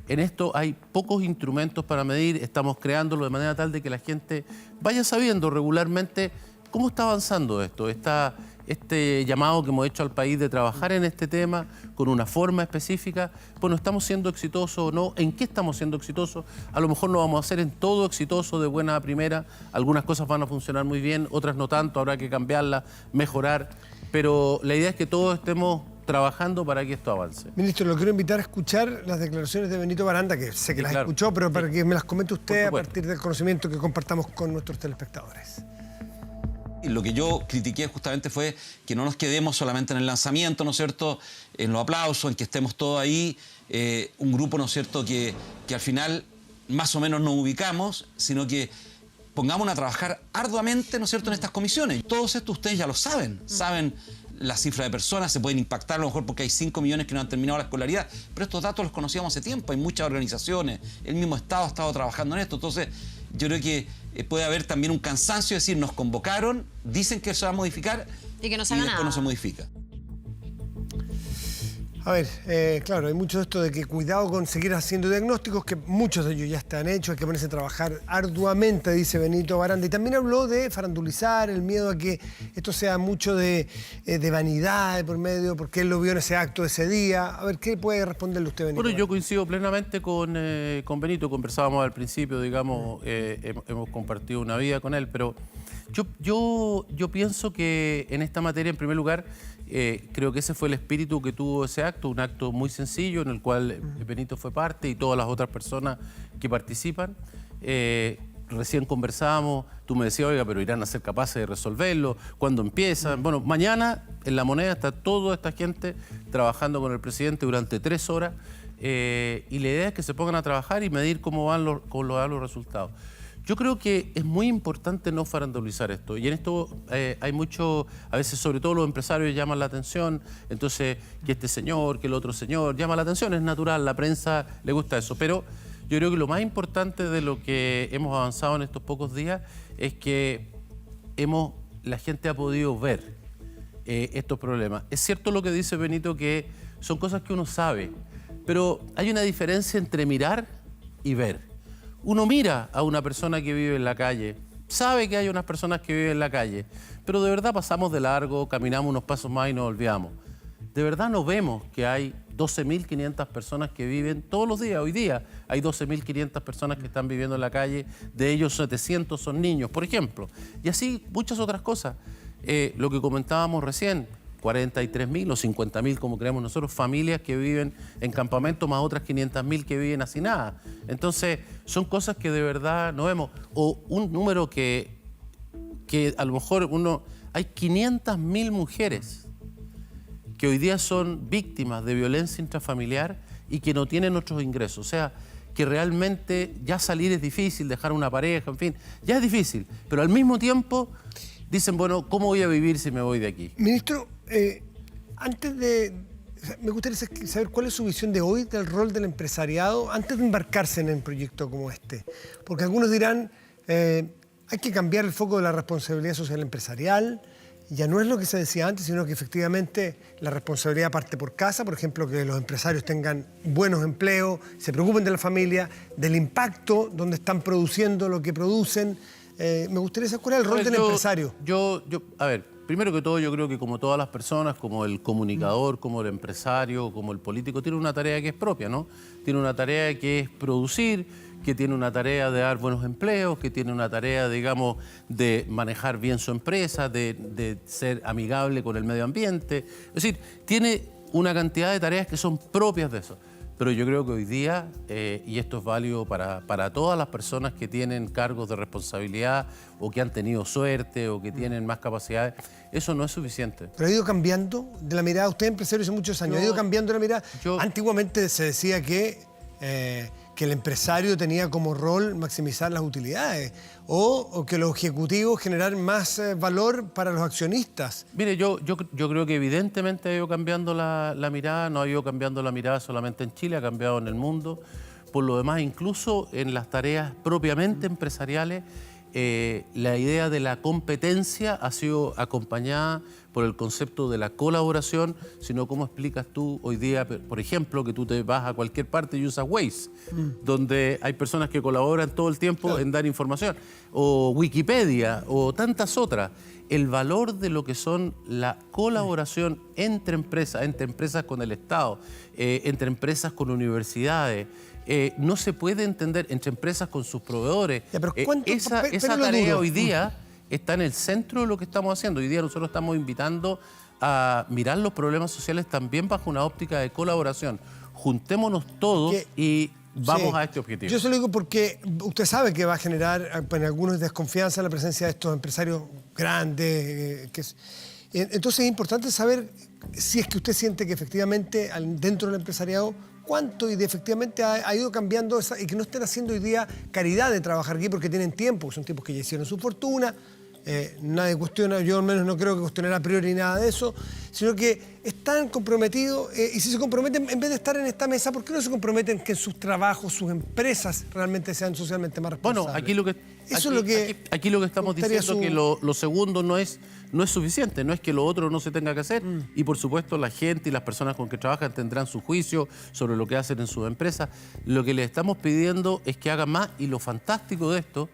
En esto hay pocos instrumentos para medir, estamos creándolo de manera tal de que la gente vaya sabiendo regularmente cómo está avanzando esto. Este llamado que hemos hecho al país de trabajar en este tema con una forma específica. Bueno, ¿estamos siendo exitosos o no? ¿En qué estamos siendo exitosos? A lo mejor no vamos a ser en todo exitosos de buena a primera. Algunas cosas van a funcionar muy bien, otras no tanto, habrá que cambiarlas, mejorar. Pero la idea es que todos estemos trabajando para que esto avance. Ministro, lo quiero invitar a escuchar las declaraciones de Benito Baranda, que sé que las escuchó, pero para que me las comente usted a partir del conocimiento que compartamos con nuestros telespectadores. Lo que yo critiqué justamente fue que no nos quedemos solamente en el lanzamiento, ¿no es cierto?, en los aplausos, en que estemos todos ahí, un grupo, ¿no es cierto?, que al final más o menos nos ubicamos, sino que pongámonos a trabajar arduamente, ¿no es cierto?, en estas comisiones. Todos estos ustedes ya lo saben, saben la cifra de personas, se pueden impactar a lo mejor porque hay 5 millones que no han terminado la escolaridad, pero estos datos los conocíamos hace tiempo, hay muchas organizaciones, el mismo Estado ha estado trabajando en esto, entonces yo creo que puede haber también un cansancio, es decir, nos convocaron, dicen que se va a modificar y que no se y después no se modifica. A ver, claro, hay mucho de esto de que cuidado con seguir haciendo diagnósticos, que muchos de ellos ya están hechos, hay que ponerse a trabajar arduamente, dice Benito Baranda. Y también habló de farandulizar, el miedo a que esto sea mucho de vanidad de por medio, porque él lo vio en ese acto de ese día. A ver, ¿qué puede responderle usted, Benito? Bueno, yo coincido plenamente con Benito, conversábamos al principio, digamos, hemos compartido una vida con él, pero yo pienso que en esta materia, en primer lugar, creo que ese fue el espíritu que tuvo ese acto, un acto muy sencillo en el cual Benito fue parte y todas las otras personas que participan. Recién conversábamos, tú me decías, oiga, pero irán a ser capaces de resolverlo, ¿cuándo empiezan? Bueno, mañana en La Moneda está toda esta gente trabajando con el presidente durante 3 horas y la idea es que se pongan a trabajar y medir cómo van los resultados. Yo creo que es muy importante no farandulizar esto. Y en esto hay mucho, a veces sobre todo los empresarios llaman la atención, entonces que este señor, que el otro señor, llama la atención, es natural, la prensa le gusta eso. Pero yo creo que lo más importante de lo que hemos avanzado en estos pocos días es que la gente ha podido ver estos problemas. Es cierto lo que dice Benito, que son cosas que uno sabe, pero hay una diferencia entre mirar y ver. Uno mira a una persona que vive en la calle, sabe que hay unas personas que viven en la calle, pero de verdad pasamos de largo, caminamos unos pasos más y nos olvidamos. De verdad no vemos que hay 12.500 personas que viven todos los días. Hoy día hay 12.500 personas que están viviendo en la calle, de ellos 700 son niños, por ejemplo. Y así muchas otras cosas. lo que comentábamos recién, 43.000 o 50.000, como creemos nosotros, familias que viven en campamentos, más otras 500.000 que viven hacinadas. Entonces, son cosas que de verdad no vemos. O un número que a lo mejor hay 500.000 mujeres que hoy día son víctimas de violencia intrafamiliar y que no tienen otros ingresos. O sea, que realmente ya salir es difícil, dejar una pareja, en fin, ya es difícil. Pero al mismo tiempo dicen, bueno, ¿cómo voy a vivir si me voy de aquí? Ministro, me gustaría saber cuál es su visión de hoy del rol del empresariado antes de embarcarse en un proyecto como este. Porque algunos dirán, hay que cambiar el foco de la responsabilidad social empresarial. Ya no es lo que se decía antes, sino que efectivamente la responsabilidad parte por casa, por ejemplo, que los empresarios tengan buenos empleos, se preocupen de la familia, del impacto donde están produciendo lo que producen. Me gustaría saber cuál es el rol del empresario. A ver, primero que todo, yo creo que como todas las personas, como el comunicador, como el empresario, como el político, tiene una tarea que es propia, ¿no? Tiene una tarea que es producir, que tiene una tarea de dar buenos empleos, que tiene una tarea, digamos, de manejar bien su empresa, de ser amigable con el medio ambiente. Es decir, tiene una cantidad de tareas que son propias de eso. Pero yo creo que hoy día, y esto es válido para todas las personas que tienen cargos de responsabilidad o que han tenido suerte o que tienen más capacidades, eso no es suficiente. Pero ha ido cambiando de la mirada, usted es empresario hace muchos años, ha ido cambiando la mirada. Antiguamente se decía que el empresario tenía como rol maximizar las utilidades o que los ejecutivos generaran más valor para los accionistas. Mire, yo creo que evidentemente ha ido cambiando la mirada, no ha ido cambiando la mirada solamente en Chile, ha cambiado en el mundo. Por lo demás, incluso en las tareas propiamente empresariales, la idea de la competencia ha sido acompañada por el concepto de la colaboración, sino cómo explicas tú hoy día, por ejemplo, que tú te vas a cualquier parte y usas Waze, donde hay personas que colaboran todo el tiempo en dar información, o Wikipedia, o tantas otras. El valor de lo que son la colaboración entre empresas con el Estado, entre empresas con universidades, no se puede entender entre empresas con sus proveedores. Esa tarea hoy día está en el centro de lo que estamos haciendo. Hoy día nosotros estamos invitando a mirar los problemas sociales también bajo una óptica de colaboración. Juntémonos todos y vamos a este objetivo. Yo se lo digo porque usted sabe que va a generar en algunos desconfianza la presencia de estos empresarios grandes. Entonces es importante saber si es que usted siente que efectivamente dentro del empresariado cuánto y efectivamente ha ido cambiando y que no estén haciendo hoy día caridad de trabajar aquí porque tienen tiempo, son tipos que ya hicieron su fortuna, nadie cuestiona, yo al menos no creo que cuestionar a priori nada de eso, sino que están comprometidos y si se comprometen, en vez de estar en esta mesa, ¿por qué no se comprometen que sus trabajos, sus empresas realmente sean socialmente más responsables? Bueno, aquí lo que estamos diciendo es que lo segundo no es suficiente, no es que lo otro no se tenga que hacer. Y por supuesto la gente y las personas con que trabajan tendrán su juicio sobre lo que hacen en sus empresas. Lo que les estamos pidiendo es que hagan más y lo fantástico de esto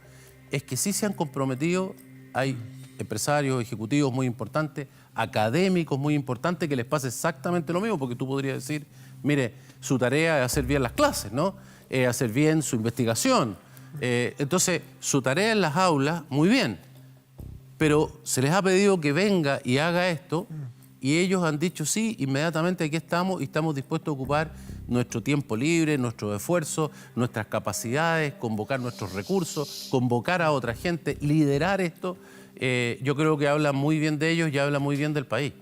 es que sí se han comprometido, hay empresarios, ejecutivos muy importantes, académicos muy importantes que les pasa exactamente lo mismo, porque tú podrías decir, mire, su tarea es hacer bien las clases, ¿no? Hacer bien su investigación. Entonces, su tarea en las aulas, muy bien, pero se les ha pedido que venga y haga esto y ellos han dicho sí, inmediatamente aquí estamos y estamos dispuestos a ocupar nuestro tiempo libre, nuestro esfuerzo, nuestras capacidades, convocar nuestros recursos, convocar a otra gente, liderar esto. Yo creo que habla muy bien de ellos y habla muy bien del país.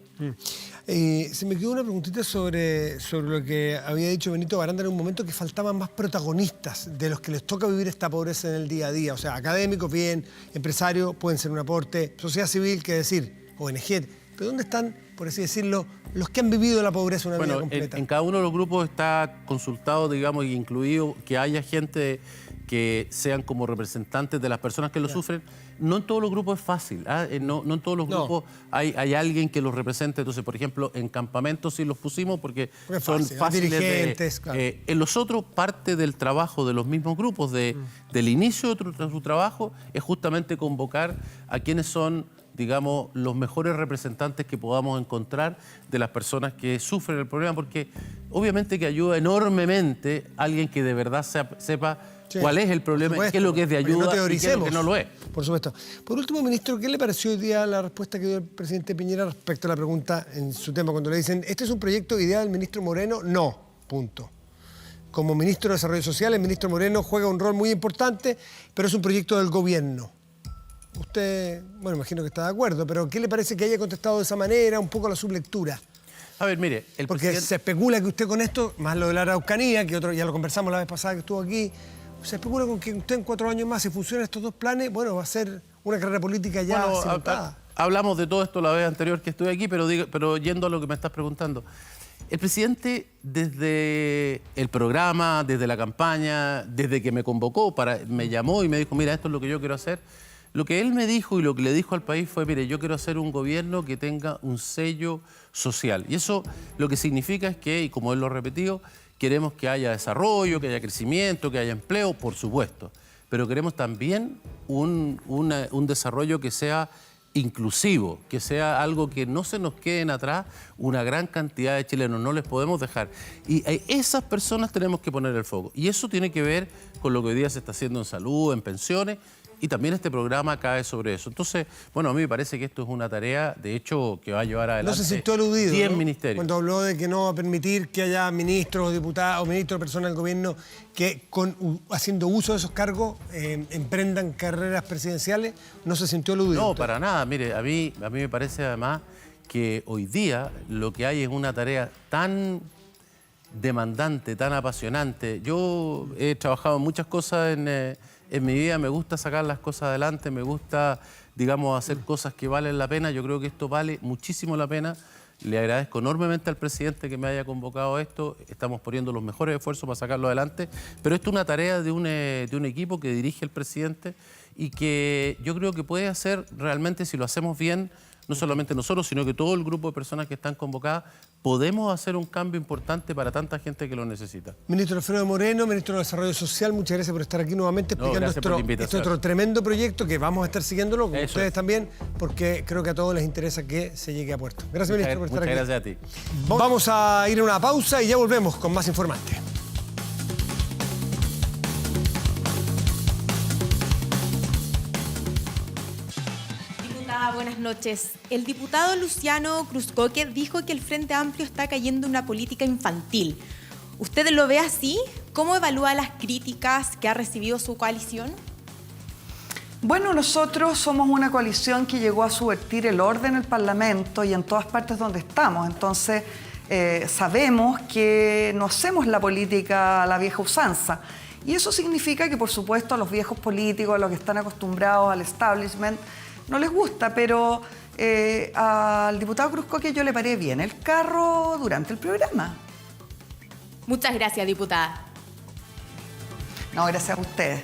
Se me quedó una preguntita sobre lo que había dicho Benito Baranda en un momento, que faltaban más protagonistas de los que les toca vivir esta pobreza en el día a día. O sea, académicos, bien, empresarios, pueden ser un aporte, sociedad civil, qué decir, ONG. Pero ¿dónde están, por así decirlo, los que han vivido la pobreza una vida completa? En cada uno de los grupos está consultado, digamos, y incluido que haya gente que sean como representantes de las personas que lo sufren. No en todos los grupos es fácil, no en todos los grupos hay alguien que los represente. Entonces, por ejemplo, en campamentos sí los pusimos porque son fáciles dirigentes, claro. En los otros, parte del trabajo de los mismos grupos, del inicio de su trabajo, es justamente convocar a quienes son, digamos, los mejores representantes que podamos encontrar de las personas que sufren el problema, porque obviamente que ayuda enormemente a alguien que de verdad sepa Sí. cuál es el problema, Por qué es lo que es de supuesto, ayuda para que no y qué es lo que no lo es. Por supuesto. Por último, ministro, ¿qué le pareció hoy día la respuesta que dio el presidente Piñera respecto a la pregunta en su tema cuando le dicen, ¿este es un proyecto idea del ministro Moreno? No, punto. Como ministro de Desarrollo Social, el ministro Moreno juega un rol muy importante, pero es un proyecto del gobierno. Usted, bueno, imagino que está de acuerdo, pero ¿qué le parece que haya contestado de esa manera, un poco la sublectura? A ver, mire, el Porque presidente... se especula que usted con esto, más lo de la Araucanía, que otro, ya lo conversamos la vez pasada que estuvo aquí, se especula con que usted en 4 años más, si funcionan estos 2 planes, bueno, va a ser una carrera política ya Bueno, cimentada. hablamos de todo esto la vez anterior que estuve aquí, pero yendo a lo que me estás preguntando. El presidente, desde el programa, desde la campaña, desde que me convocó, me llamó y me dijo, mira, esto es lo que yo quiero hacer. Lo que él me dijo y lo que le dijo al país fue, mire, yo quiero hacer un gobierno que tenga un sello social. Y eso lo que significa es que, y como él lo ha repetido, queremos que haya desarrollo, que haya crecimiento, que haya empleo, por supuesto. Pero queremos también un desarrollo que sea inclusivo, que sea algo que no se nos queden atrás una gran cantidad de chilenos, no les podemos dejar. Y a esas personas tenemos que poner el foco. Y eso tiene que ver con lo que hoy día se está haciendo en salud, en pensiones, y también este programa cae sobre eso. Entonces, bueno, a mí me parece que esto es una tarea, de hecho, que va a llevar adelante No se sintió aludido, 10 ¿no? ministerios. Cuando habló de que no va a permitir que haya ministros o diputados o ministros o personas del gobierno que haciendo uso de esos cargos emprendan carreras presidenciales, no se sintió aludido. No, para nada. Mire, a mí me parece además que hoy día lo que hay es una tarea tan demandante, tan apasionante. Yo he trabajado en muchas cosas en mi vida, me gusta sacar las cosas adelante, me gusta, digamos, hacer cosas que valen la pena. Yo creo que esto vale muchísimo la pena. Le agradezco enormemente al presidente que me haya convocado a esto. Estamos poniendo los mejores esfuerzos para sacarlo adelante. Pero esto es una tarea de un equipo que dirige el presidente y que yo creo que puede hacer realmente, si lo hacemos bien, no solamente nosotros, sino que todo el grupo de personas que están convocadas, podemos hacer un cambio importante para tanta gente que lo necesita. Ministro Alfredo Moreno, ministro de Desarrollo Social, muchas gracias por estar aquí nuevamente explicando gracias por la este invitación. otro tremendo proyecto que vamos a estar siguiéndolo, con Eso ustedes es. también, porque creo que a todos les interesa que se llegue a puerto. Gracias, ministro, por estar Muchas aquí. gracias a ti. Vamos a ir a una pausa y ya volvemos con más Informante. Buenas noches. El diputado Luciano Cruzcoque dijo que el Frente Amplio está cayendo en una política infantil. ¿Usted lo ve así? ¿Cómo evalúa las críticas que ha recibido su coalición? Bueno, nosotros somos una coalición que llegó a subvertir el orden en el Parlamento y en todas partes donde estamos. Entonces, sabemos que no hacemos la política a la vieja usanza. Y eso significa que, por supuesto, a los viejos políticos, a los que están acostumbrados al establishment, no les gusta, pero al diputado Cruzcoque yo le paré bien el carro durante el programa. Muchas gracias, diputada. No, gracias a ustedes.